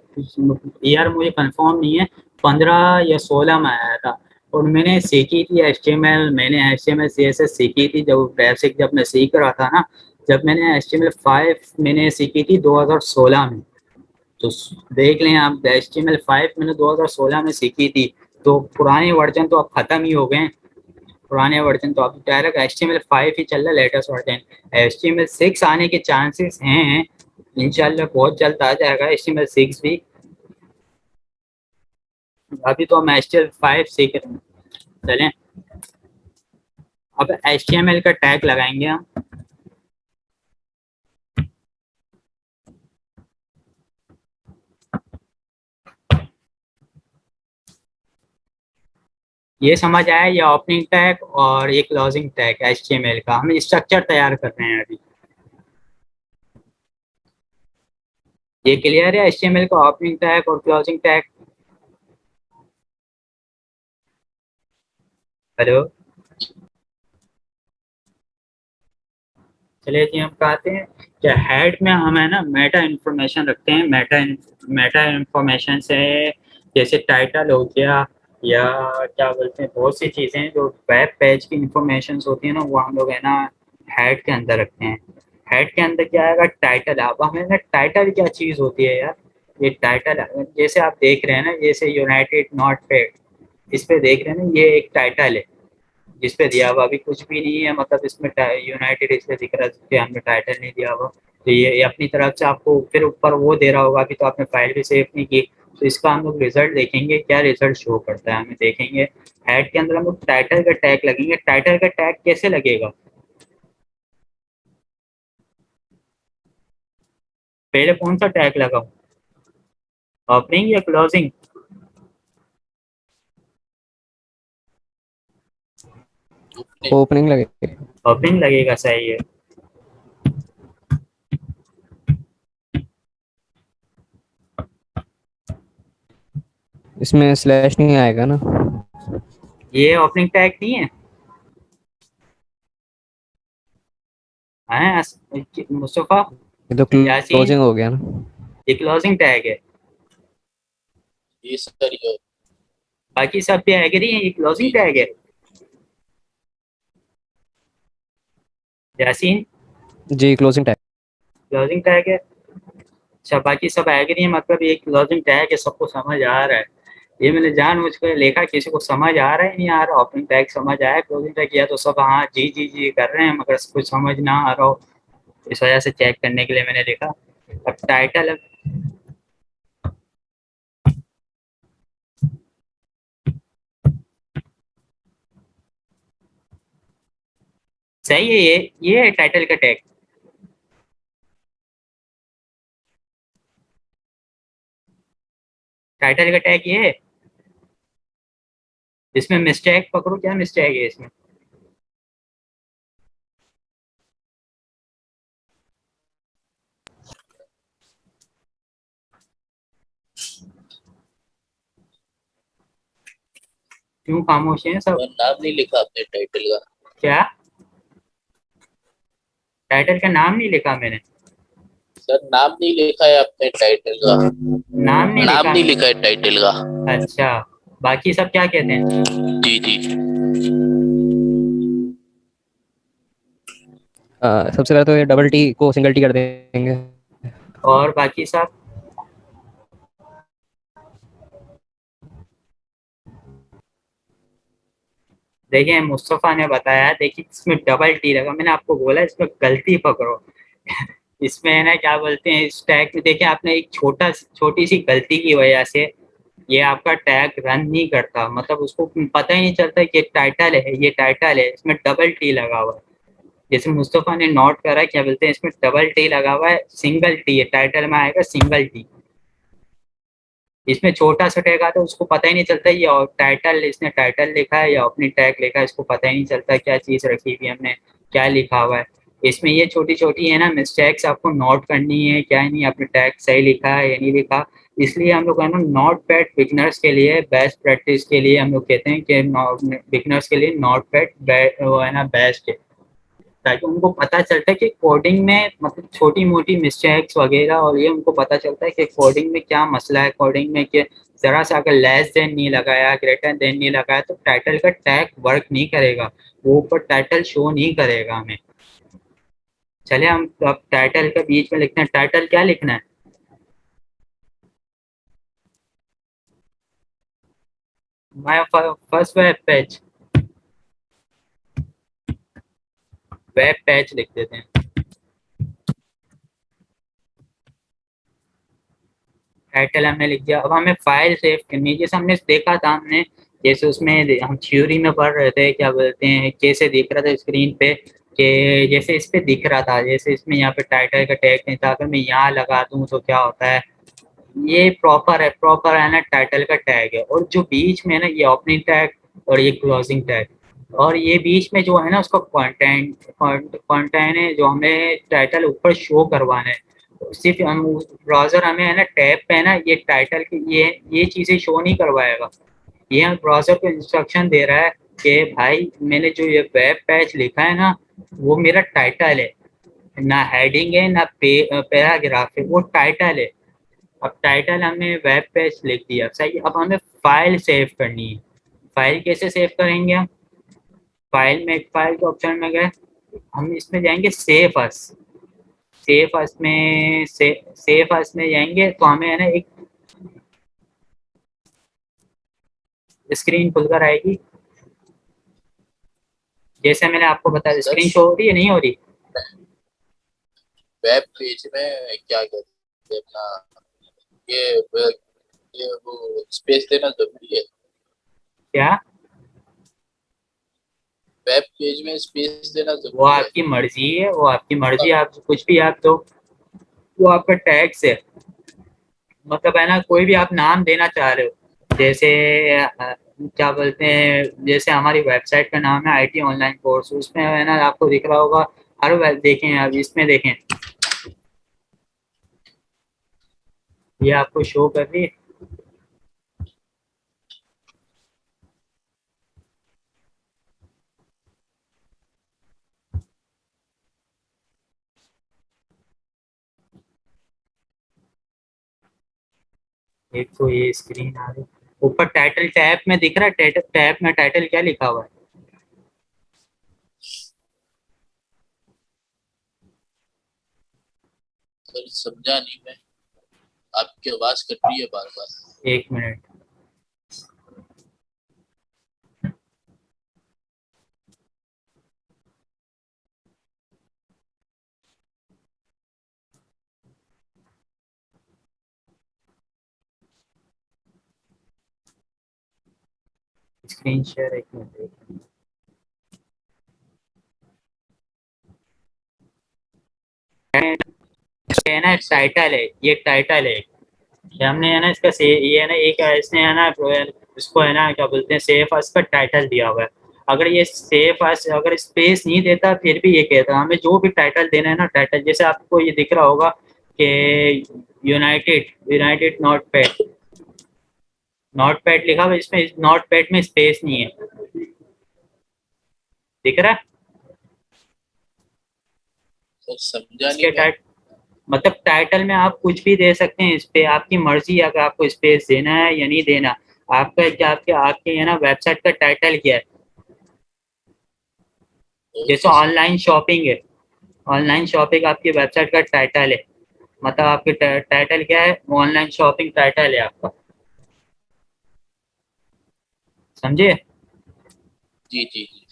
ईयर मुझे कंफर्म नहीं है, 15 या 16 में आया था। और मैंने सीखी थी HTML, मैंने HTML CSS सीखी थी जब बेसिक जब मैं सीख रहा था ना, जब मैंने HTML5 मैंने सीखी थी 2016 में। तो देख लें आप HTML5 मैंने 2016 में सीखी थी, तो पुराने वर्जन तो अब खत्म ही हो गए। पुराने वर्जन तो अब डायरेक्ट HTML5 ही चल रहा है लेटेस्ट वर्जन। HTML6 आने के चांसेस हैं, इंशाल्लाह बहुत जल्द आ जाएगा HTML6 भी। अभी तो हम HTML5 सीख रहे हैं। चलें अब HTML का टैग लगाएंगे हम। ये समझ आया, ये ओपनिंग टैग और ये क्लोजिंग टैग HTML का हम स्ट्रक्चर तैयार कर रहे हैं अभी। ये क्लियर है HTML का ओपनिंग टैग और क्लोजिंग टैग। हेलो, चलिए जी हम कहते हैं कि हेड में हम है ना मेटा इन्फॉर्मेशन रखते हैं। मेटा इन्फॉर्मेशन से जैसे टाइटल हो गया या क्या बोलते हैं बहुत सी चीज़ें जो वेब पेज की इंफॉर्मेशन होती है ना वो हम लोग है ना हेड के अंदर रखते हैं। हेड के अंदर क्या आएगा टाइटल। अब हमें ना टाइटल क्या चीज़ होती है यार, ये टाइटल जैसे आप देख रहे हैं ना जैसे यूनाइटेड नॉट पेड, इस पे देख रहे हैं ना ये एक टाइटल है जिस पे दिया हुआ अभी कुछ भी नहीं है, मतलब इसमें यूनाइटेड इसलिए दिख रहा है कि हमने टाइटल नहीं दिया हुआ। तो ये अपनी तरफ से आपको फिर ऊपर वो दे रहा होगा, अभी तो आपने फाइल भी सेव नहीं की। तो इसका हम लोग रिजल्ट देखेंगे क्या रिजल्ट शो करता है हमें देखेंगे। हेड के अंदर हम लोग टाइटल का टैग लगेंगे। टाइटल का टैग कैसे लगेगा, पहले कौन सा टैग लगाऊं, ओपनिंग या क्लोजिंग? ओपनिंग लगेगा। ओपनिंग लगेगा, सही है। इसमें स्लैश नहीं आएगा ना? ये ओपनिंग टैग नहीं है, मुस्तफा ये तो यासीन, क्लोजिंग हो गया ना? ये क्लोजिंग टैग है। ये सर, ये बाकी सब पे एग्री है ये क्लोजिंग टैग है। यासीन जी क्लोजिंग टैग। क्लोजिंग टैग है। अच्छा, बाकी सब एग्री है, मतलब ये क्लोजिंग टैग है, सबको समझ आ रहा है। ये मैंने जानबूझ कर लिखा, किसी को समझ आ रहा है नहीं आ रहा, ओपनिंग टैग समझ आया, क्लोजिंग टैग किया तो सब हाँ जी जी जी कर रहे हैं, मगर कुछ समझ ना आ रहा हो, इस वजह से चेक करने के लिए मैंने लिखा। अब टाइटल सही है, ये है टाइटल का टैग। टाइटल का टैग ये है, इसमें मिस्टेक पकड़ो, क्या मिस्टेक है इसमें? क्यों खामोश है सब? और नाम नहीं लिखा आपने टाइटल का। क्या टाइटल का नाम नहीं लिखा मैंने? सर नाम नहीं लिखा है आपने टाइटल का। नाम नहीं नाम लिखा? नहीं लिखा है टाइटल का। अच्छा, बाकी सब क्या कहते हैं? जी जी। सबसे पहले तो ये डबल टी को सिंगल टी कर देंगे। और बाकी सब? देखिए मुस्तफ़ा ने बताया, देखिए इसमें डबल टी लगा, मैंने आपको बोला इसमें गलती पकड़ो। इसमें है ना क्या बोलते हैं, इस टैग में देखिए आपने एक छोटी सी गलती की वजह से ये आपका टैग रन नहीं करता, मतलब उसको पता ही नहीं चलता कि ये टाइटल है, ये टाइटल है, इसमें डबल टी लगा हुआ है। जैसे मुस्तफ़ा ने नोट करा, क्या बोलते हैं, इसमें डबल टी लगा हुआ है, सिंगल टी है, टाइटल में आएगा सिंगल टी। इसमें छोटा सा टैग आता है, उसको पता ही नहीं चलता ये और टाइटल, इसने टाइटल लिखा है या अपनी टैग लिखा है, इसको पता ही नहीं चलता क्या चीज़ रखी हुई है हमने, क्या लिखा हुआ है। इसमें ये छोटी छोटी है ना मिस्टेक्स आपको नोट करनी है, क्या नहीं आपने टैग सही लिखा है या नहीं लिखा। इसलिए हम लोग है ना नोट पैड बिगनर्स के लिए, बेस्ट प्रैक्टिस के लिए हम लोग कहते हैं कि बिगनर्स के लिए नोट पैड वो है ना बेस्ट है, ताकि उनको पता चलता है कि कोडिंग में मतलब छोटी मोटी मिस्टेक्स वगैरह, और ये उनको पता चलता है कि कोडिंग में क्या मसला है, कोडिंग में कि जरा सा अगर लेस देन नहीं लगाया, ग्रेटर देन नहीं लगाया, तो टाइटल का टैग वर्क नहीं करेगा, वो ऊपर टाइटल शो नहीं करेगा हमें। चलिए हम अब टाइटल के बीच में लिखते हैं, टाइटल क्या लिखना है? माय फर्स्ट वेब पेज लिख देते हैं। टाइटल हमने लिख दिया, अब हमें फाइल सेव करनी है, जैसे हमने देखा था, हमने जैसे उसमें हम थ्योरी में पढ़ रहे थे, क्या बोलते हैं, कैसे दिख रहा था स्क्रीन पे, कि जैसे इस पे दिख रहा था, जैसे इसमें यहाँ पे टाइटल का टैग नहीं था, अगर मैं यहाँ लगा दूँ तो क्या होता है, ये प्रॉपर है ना टाइटल का टैग है, और जो बीच में है ना ये ओपनिंग टैग और ये क्लोजिंग टैग, और ये बीच में जो है ना उसका कंटेंट है, जो हमें टाइटल ऊपर शो करवाना है, सिर्फ हम ब्राउजर हमें है ना टैब पे है ना ये टाइटल की ये चीजें शो नहीं करवाएगा, ये ब्राउजर को इंस्ट्रक्शन दे रहा है कि भाई मैंने जो ये वेब पेज लिखा है ना वो मेरा टाइटल है, ना हेडिंग है ना पैराग्राफ है, वो टाइटल है। अब टाइटल हमने वेब पेज लिख दिया, सही। अब हमें फाइल सेव करनी है, फाइल कैसे सेव करेंगे हम? फाइल में, फाइल के ऑप्शन में गए, हम इसमें जाएंगे सेव अस, सेव अस में जाएंगे तो हमें है ना एक स्क्रीन खुलकर आएगी, जैसे मैंने आपको बताया, सर स्क्रीन शो हो रही है नहीं हो रही? वेब पेज में क्या कहते हैं अपना, ये ये वो स्पेस देना जरूरी है। क्या? वेब पेज में स्पेस देना वो जरूरी है। आपकी मर्जी है, वो आपकी मर्जी, आप कुछ भी आप दो, वो आपका टैक्स है, मतलब है ना कोई भी आप नाम देना चाह रहे हो, जैसे क्या बोलते हैं, जैसे हमारी वेबसाइट का नाम है आईटी ऑनलाइन कोर्स, उसमें है ना आपको दिख रहा होगा, हर वेब देखें, अब इसमें देखें, ये आपको शो कर रही है। एक तो ये स्क्रीन आ रही, ऊपर टाइटल टैब में दिख रहा है, टैब में टाइटल क्या लिखा हुआ है? सर समझा नहीं मैं। आपकी आवाज कट रही है बार बार। 1 मिनट। Screen share 1 minute. है ना टाइटल है, ये टाइटल है। ये हमने है ना इसका से ये है ना एक इसने है ना इसको है ना क्या बोलते हैं सेफ अस का टाइटल दिया हुआ है। अगर ये सेफ अस अगर स्पेस नहीं देता फिर भी ये कहता हमें जो भी टाइटल देना है ना टाइटल, जैसे आपको ये दिख रहा होगा कि यूनाइटेड यूनाइटेड नॉट पैड लिखा हुआ है, इसमें नॉट पैड में स्पेस नहीं है, दिख रहा है? सर समझा इसके नहीं मैं। मतलब टाइटल में आप कुछ भी दे सकते हैं, इस पे आपकी मर्जी है, अगर आपको स्पेस देना है या नहीं देना। आपका क्या आपके आपके है ना वेबसाइट का टाइटल क्या है? जैसे ऑनलाइन शॉपिंग है, ऑनलाइन शॉपिंग आपकी वेबसाइट का टाइटल है, मतलब आपके टाइटल क्या है? ऑनलाइन शॉपिंग टाइटल है आपका, समझे? जी जी जी।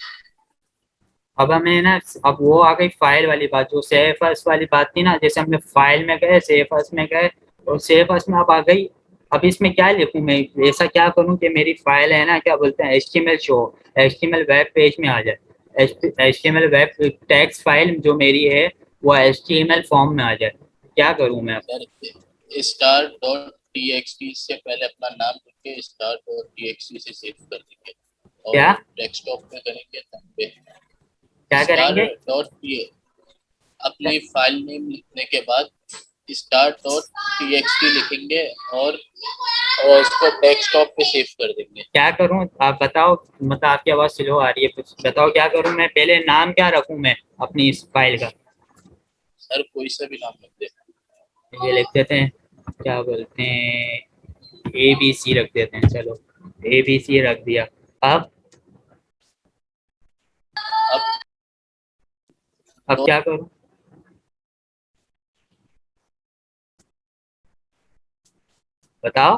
अब हमें ना अब वो आ गई फाइल वाली बात, जो सेफर्स वाली बात थी ना, जैसे हमने फाइल में गए सेफर्स में गए और सेफर्स में अब आ गई। अब इसमें क्या लिखूं मैं, ऐसा क्या करूं कि मेरी फाइल है ना क्या बोलते हैं HTML show, HTML web page में आ जाए, एचटीएमएल वेब टेक्स्ट फाइल जो मेरी है वो एचटीएमएल फॉर्म में आ जाए। क्या करूं मैं? सर स्टार डॉट टीएक्सटी से पहले अपना नाम लिख के स्टार डॉट टीएक्सटी से सेव कर देंगे क्या और डेस्कटॉप पे करेंगे तब पे क्या स्टार करेंगे? डॉट अपनी फाइल नेम लिखने के बाद स्टार डॉट टीएक्सटी लिखेंगे और उसको डेस्कटॉप पे सेव कर देंगे। क्या करूं आप बताओ, मतलब आपकी आवाज स्लो आ रही है, कुछ बताओ क्या करूं मैं? पहले नाम क्या रखूं मैं अपनी इस फाइल का? सर कोई सा भी नाम लिख देना। ये लिख देते हैं, क्या बोलते हैं, ए बी सी रख देते हैं, चलो ए बी सी रख दिया। अब अब अब क्या करूं? बताओ।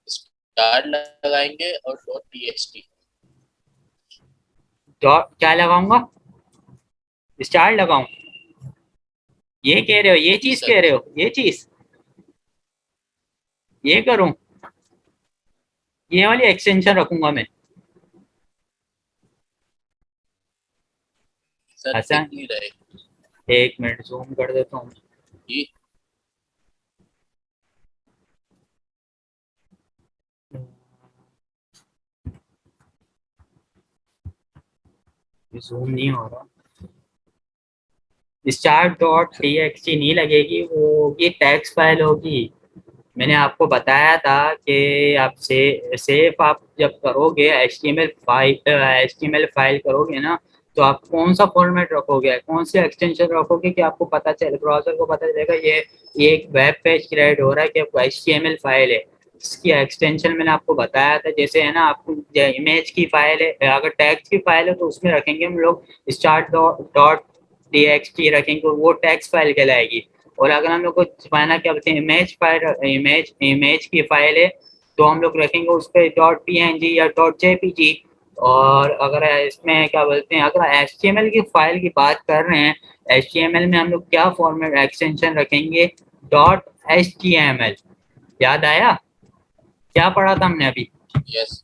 स्टार लगाएंगे और डॉट टीएक्सटी। डॉट क्या लगाऊंगा? स्टार लगाऊं? ये कह रहे हो, ये जी चीज सर। कह रहे हो, ये चीज ये करूं? ये वाली एक्सटेंशन रखूंगा मैं? सर अच्छा दिख नहीं रहे। 1 मिनट जूम कर देता हूँ। जी जूम नहीं हो रहा। Star dot T x T नहीं लगेगी, वो होगी टेक्स्ट फाइल होगी। मैंने आपको बताया था कि आप से सेफ आप जब करोगे H T M L file करोगे ना, तो आप कौन सा फॉर्मेट रखोगे, कौन से एक्सटेंशन रखोगे कि आपको पता चले, ब्राउजर को पता चलेगा ये एक वेब पेज क्रिएट हो रहा है कि H T M L file है। इसकी एक्सटेंशन मैंने आपको बताया था, जैसे है ना आपको इमेज की फाइल है, अगर टेक्स्ट की फाइल है तो उसमें रखेंगे हम लोग start dot T x T रखेंगे, वो टेक्स्ट फाइल कहलाएगी। और अगर हम लोग को छुपाना क्या बोलते हैं इमेज की फाइल है, तो हम लोग रखेंगे उस पर डॉट पी एन जी या डॉट जे पी जी। और अगर इसमें क्या बोलते हैं अगर एच टी एम एल की फाइल की बात कर रहे हैं, एच टी एम एल में हम लोग क्या फॉर्मेट एक्सटेंशन रखेंगे? Dot H T M L. याद आया क्या पढ़ा था हमने अभी? यस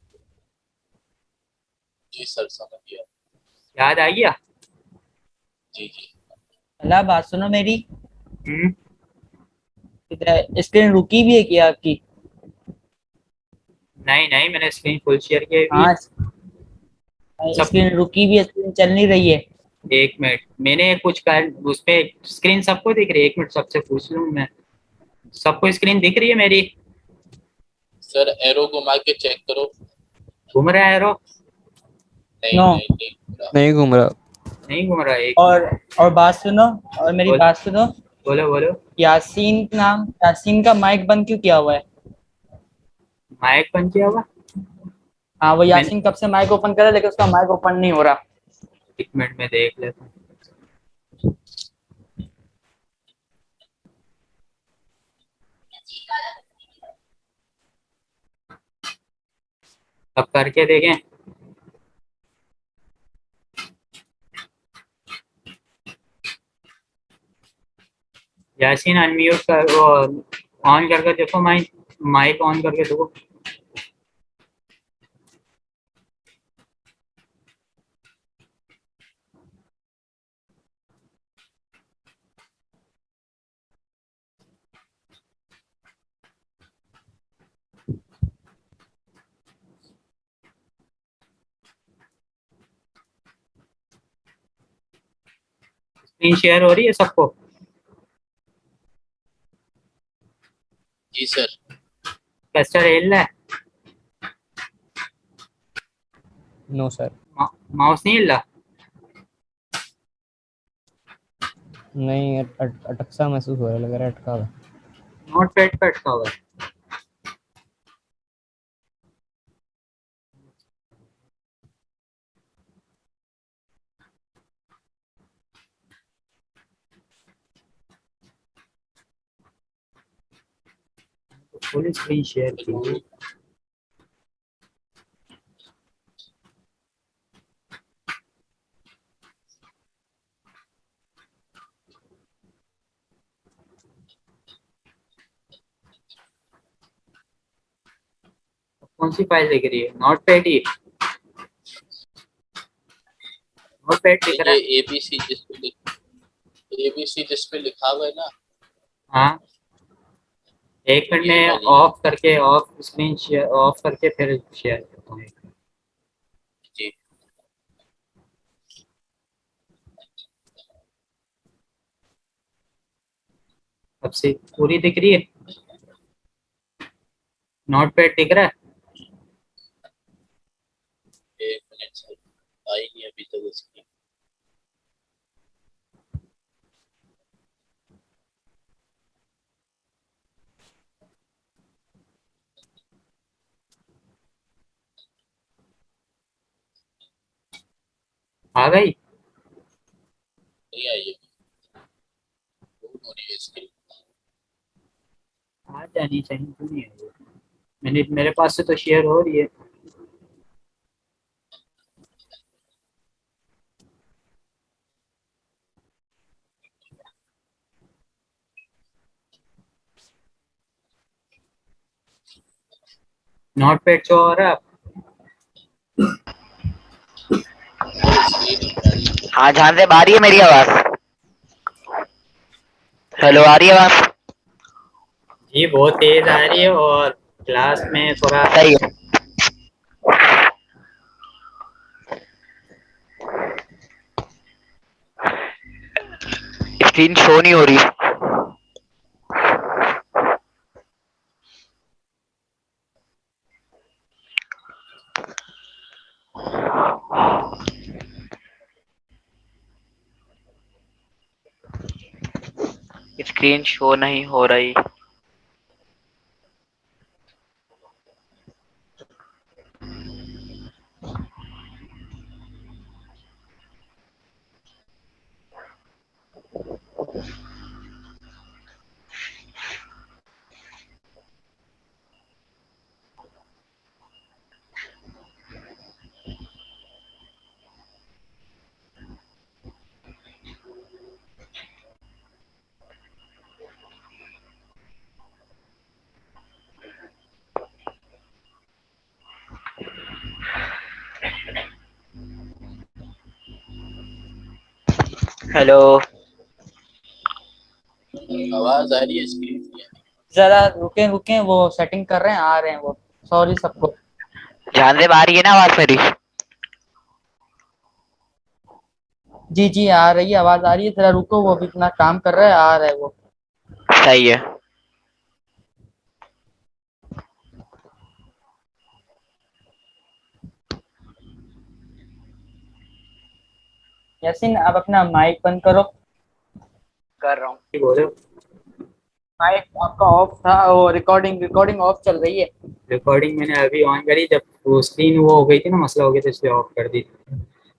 जी सर समझ गया। याद आ गया? जी जी। अल्लाह बात सुनो मेरी, हम्म। स्क्रीन रुकी भी है क्या आपकी? नहीं नहीं, मैंने स्क्रीन फुल शेयर की भी हाँ सब। स्क्रीन रुकी भी है, स्क्रीन चल नहीं रही है। 1 मिनट, मैंने कुछ कर उस पे स्क्रीन सबको दिख रही है? 1 मिनट सबसे पूछ लूँ मैं, सबको स्क्रीन दिख रही है मेरी? सर एरो घुमा के चेक करो। घूम रहा है एरो? नहीं नो नहीं नहीं पूरा। नहीं घूम रहा। नहीं घूम रहा है? और बात सुनो, और मेरी बोल, बात सुनो, बोलो बोलो। यासीन का माइक बंद क्यों किया हुआ है? माइक बंद किया हुआ? हाँ वो मैंने यासीन कब से माइक ओपन कर रहा है लेकिन उसका माइक ओपन नहीं हो रहा। 1 मिनट में देख लेता हूँ। अब करके देखें। यासीन अनम्यूट कर, वो ऑन करके देखो, माइक माइक ऑन करके देखो। स्क्रीन शेयर हो रही है सबको? जी सर। कर्सर हिल रहा है? No sir. माउस नहीं हिल रहा? नहीं, अटक सा महसूस हो रहा है, लग रहा है अटका हुआ। नोट पैड पे अटका हुआ है। फुल स्क्रीन शेयर कीजिए। कौन सी फाइल दिख रही है? नोट पैड ही? नोट पैड दिख रहा ये है? एबीसी जिस पे लिखा हुआ है ना, हाँ, एक मिनट ये में वाली है। ऑफ करके, ऑफ स्क्रीन शेयर ऑफ करके फिर शेयर करता हूँ। जी अब से पूरी दिख रही है? नोट पैड दिख रहा है? एक मिनट सर, आई नहीं अभी तक उसकी। आ गई? नहीं आई है, खून हो रही है इसकी। आ जानी चाहिए, क्यों नहीं आई? मेरे पास से तो शेयर हो रही है। नोट पैड शो हो रहा है? सर स्क्रीन नहीं आ रही है। हाँ जहाँ से आ रही है मेरी आवाज? हेलो, आ रही है आवाज? जी बहुत तेज आ रही है, और क्लास में थोड़ा सही है। स्क्रीन शो नहीं हो रही। स्क्रीन शो नहीं हो रही। हेलो, आवाज आ रही है, स्क्रीन नहीं आ रही। जरा रुके रुके, वो सेटिंग कर रहे हैं, आ रहे हैं वो। सॉरी सबको। जहाँ से आ रही है ना आवाज मेरी? जी जी आ रही है, आवाज आ रही है, जरा रुको, वो अभी इतना काम कर रहा है, आ रहा है वो। सही है। यासीन आप अपना माइक बंद करो। कर रहा हूँ। बोलो। माइक आपका ऑफ था, वो रिकॉर्डिंग रिकॉर्डिंग ऑफ चल रही है। रिकॉर्डिंग मैंने अभी ऑन करी, जब वो स्क्रीन वो हो गई थी ना, मसला हो गया था, इसलिए ऑफ कर दी।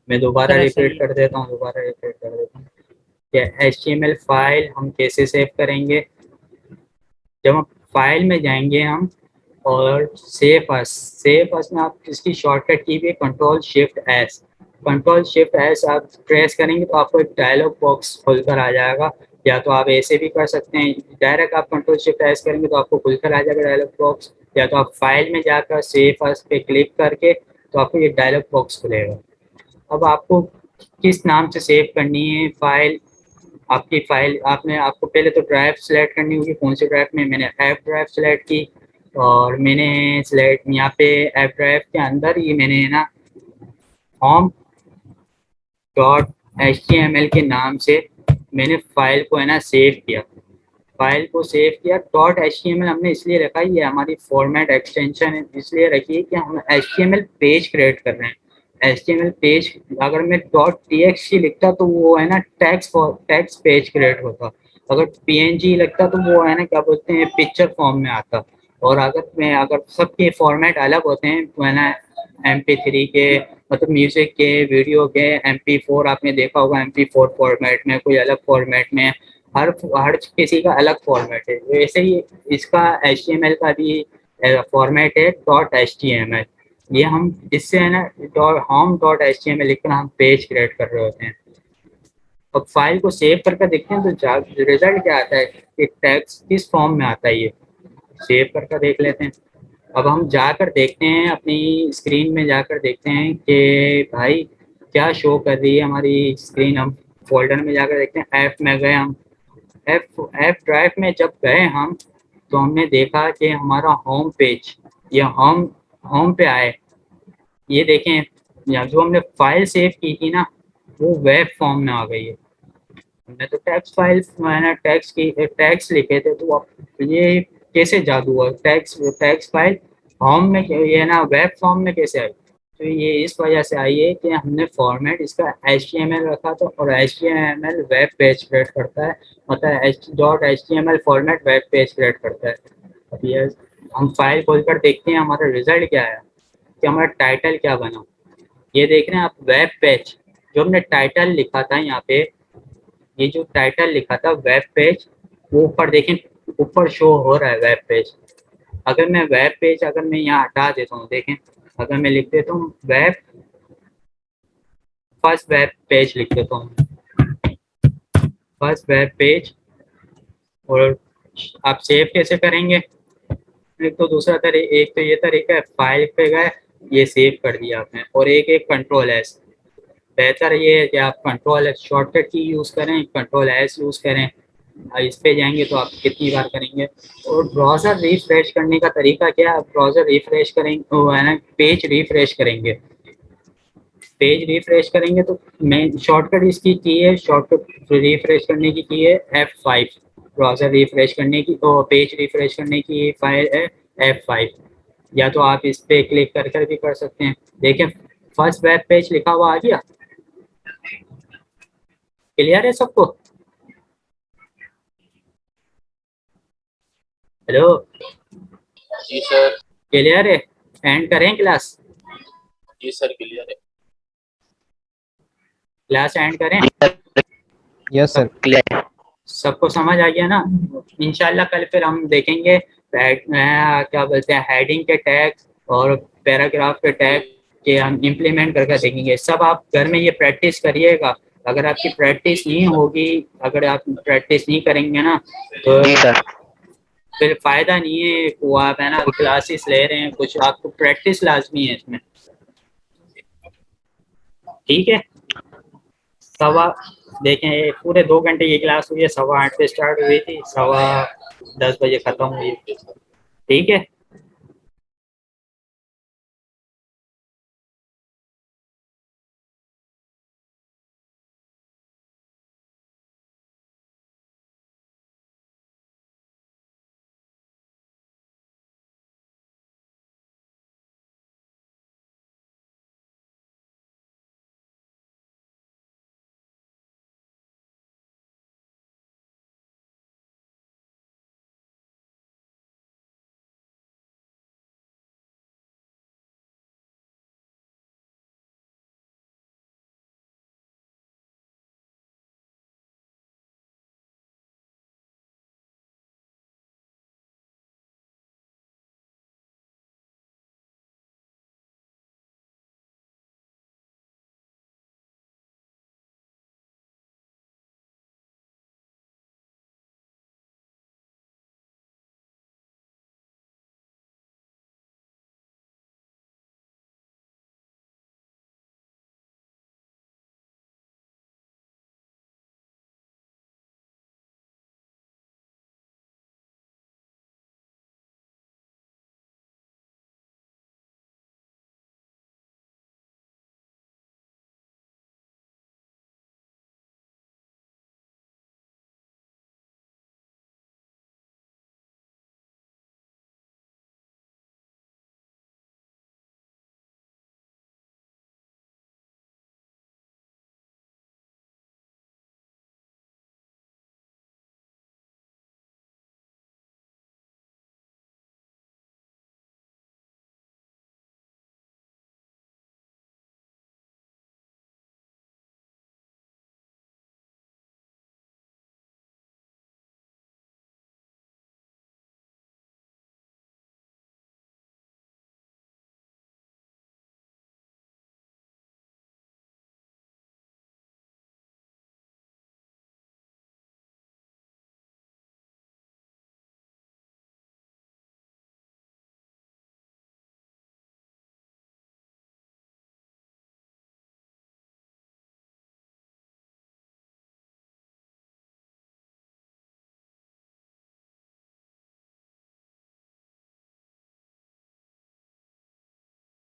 मैं दोबारा चलो सही रिपीट है। कर देता हूँ, दोबारा रिपीट कर देता हूँ। क्या HTML फाइल हम कैसे सेव करेंगे? जब हम फाइल में जाएंगे, हम और सेव अस में आप इसकी शॉर्टकट की भी है control shift S. Control shift S आप प्रेस करेंगे तो आपको एक डायलॉग बॉक्स खुलकर आ जाएगा, या तो आप ऐसे भी कर सकते हैं, डायरेक्ट आप कंट्रोल शिफ्ट एस करेंगे तो आपको खुलकर आ जाएगा डायलॉग बॉक्स, या तो आप फाइल में जाकर सेव अस पे क्लिक करके तो आपको ये डायलॉग बॉक्स खुलेगा। अब आपको किस नाम से सेव करनी है फाइल, आपकी फाइल आपको पहले तो ड्राइव सेलेक्ट करनी होगी, कौन सी ड्राइव में। मैंने एफ ड्राइव सेलेक्ट की और मैंने सेलेक्ट यहाँ पे एफ ड्राइव के अंदर ही मैंने ना होम डॉट HTML के नाम से मैंने फाइल को है ना सेव किया। फाइल को सेव किया डॉट HTML हमने इसलिए रखा, ये हमारी फॉर्मेट एक्सटेंशन है इसलिए रखी है कि हम HTML पेज क्रिएट कर रहे हैं। HTML पेज अगर मैं डॉट TXT लिखता तो वो है ना टेक्स्ट पेज क्रिएट होता, अगर PNG लिखता तो वो है ना क्या बोलते हैं पिक्चर फॉर्म में आता। और अगर सबके फॉर्मेट अलग होते हैं तो है ना MP3 के मतलब म्यूजिक के वीडियो के MP4 आपने देखा होगा MP4 फॉर्मेट में, कोई अलग फॉर्मेट में, हर किसी का अलग फॉर्मेट है। वैसे ही इसका HTML का भी फॉर्मेट है डॉट HTML। ये हम इससे है ना होम डॉट HTML लिखकर हम पेज क्रिएट कर रहे होते हैं। अब फाइल को सेव करके देखते हैं तो रिजल्ट क्या आता है कि टेक्स्ट किस फॉर्म में आता है, ये सेव करके देख लेते हैं। अब हम जाकर देखते हैं अपनी स्क्रीन में जाकर देखते हैं कि भाई क्या शो कर रही है हमारी स्क्रीन। हम फोल्डर में जाकर देखते हैं, ऐप में गए हम, ऐप ड्राइव में जब गए हम तो हमने देखा कि हमारा होम पेज या होम पे आए। ये देखें या जो हमने फाइल सेव की थी ना वो वेब फॉर्म में आ गई है। हमने तो टेक्स्ट फाइल मैंने टेक्स्ट लिखे थे, तो अब ये कैसे जादू हुआ, टेक्स्ट फाइल होम में ये ना वेब फॉर्म में कैसे आई। तो ये इस वजह से आई है कि हमने फॉर्मेट इसका HTML रखा था और HTML वेब पेज क्रिएट करता है, मतलब dot HTML format web page create करता है। अब ये हम फाइल खोलकर देखते हैं हमारा रिजल्ट क्या है कि हमारा टाइटल क्या बना। ये देख रहे हैं आप वेब पेज, जो हमने टाइटल लिखा था यहाँ पे, ये जो टाइटल लिखा था वेब पेज वो ऊपर देखें, ऊपर शो हो रहा है वेब पेज। अगर मैं वेब पेज अगर मैं यहाँ हटा देता हूँ, देखें अगर मैं लिख देता हूँ फर्स्ट वेब पेज लिख देता हूँ, फर्स्ट वेब पेज। और आप सेव कैसे करेंगे, एक तो दूसरा तरीका, एक तो ये तरीका है फाइल पे गए ये सेव कर दिया आपने, और एक कंट्रोल एस। बेहतर ये है कि आप कंट्रोल एस शॉर्टकट की यूज़ करें, कंट्रोल एस यूज़ करें। इस पे जाएंगे तो आप कितनी बार करेंगे। और ब्राउज़र रिफ्रेश करने का तरीका क्या है, आप ब्राउज़र रिफ्रेश करेंगे तो है ना पेज रिफ्रेश करेंगे, पेज रिफ्रेश करेंगे तो मैं शॉर्टकट इसकी की है, शॉर्टकट रिफ्रेश करने की है F5। ब्राउज़र रिफ्रेश करने की तो पेज रिफ्रेश करने की फाइल है F5, या तो आप इस पे क्लिक कर कर भी कर सकते हैं। देखिए फर्स्ट वेब पेज लिखा हुआ आ गया, क्लियर है सबको? हेलो जी सर। क्लियर है? एंड करें क्लास? जी सर क्लियर है। क्लास एंड करें? Yes sir. क्लियर। सबको समझ आ गया ना? इंशाल्लाह कल फिर हम देखेंगे क्या बोलते हैं हेडिंग के टैग और पैराग्राफ के टैग के हम इम्प्लीमेंट करके देखेंगे। सब आप घर में ये प्रैक्टिस करिएगा। अगर आपकी प्रैक्टिस नहीं होगी, अगर आप प्रैक्टिस नहीं करेंगे ना तो जी सर। फिर फायदा नहीं है। वो आप है ना क्लासेस ले रहे हैं कुछ, आपको प्रैक्टिस लाजमी है इसमें, ठीक है? सवा देखें पूरे 2 घंटे की क्लास हुई है, 8:15 पे स्टार्ट हुई थी, 10:15 बजे खत्म हुई, ठीक है?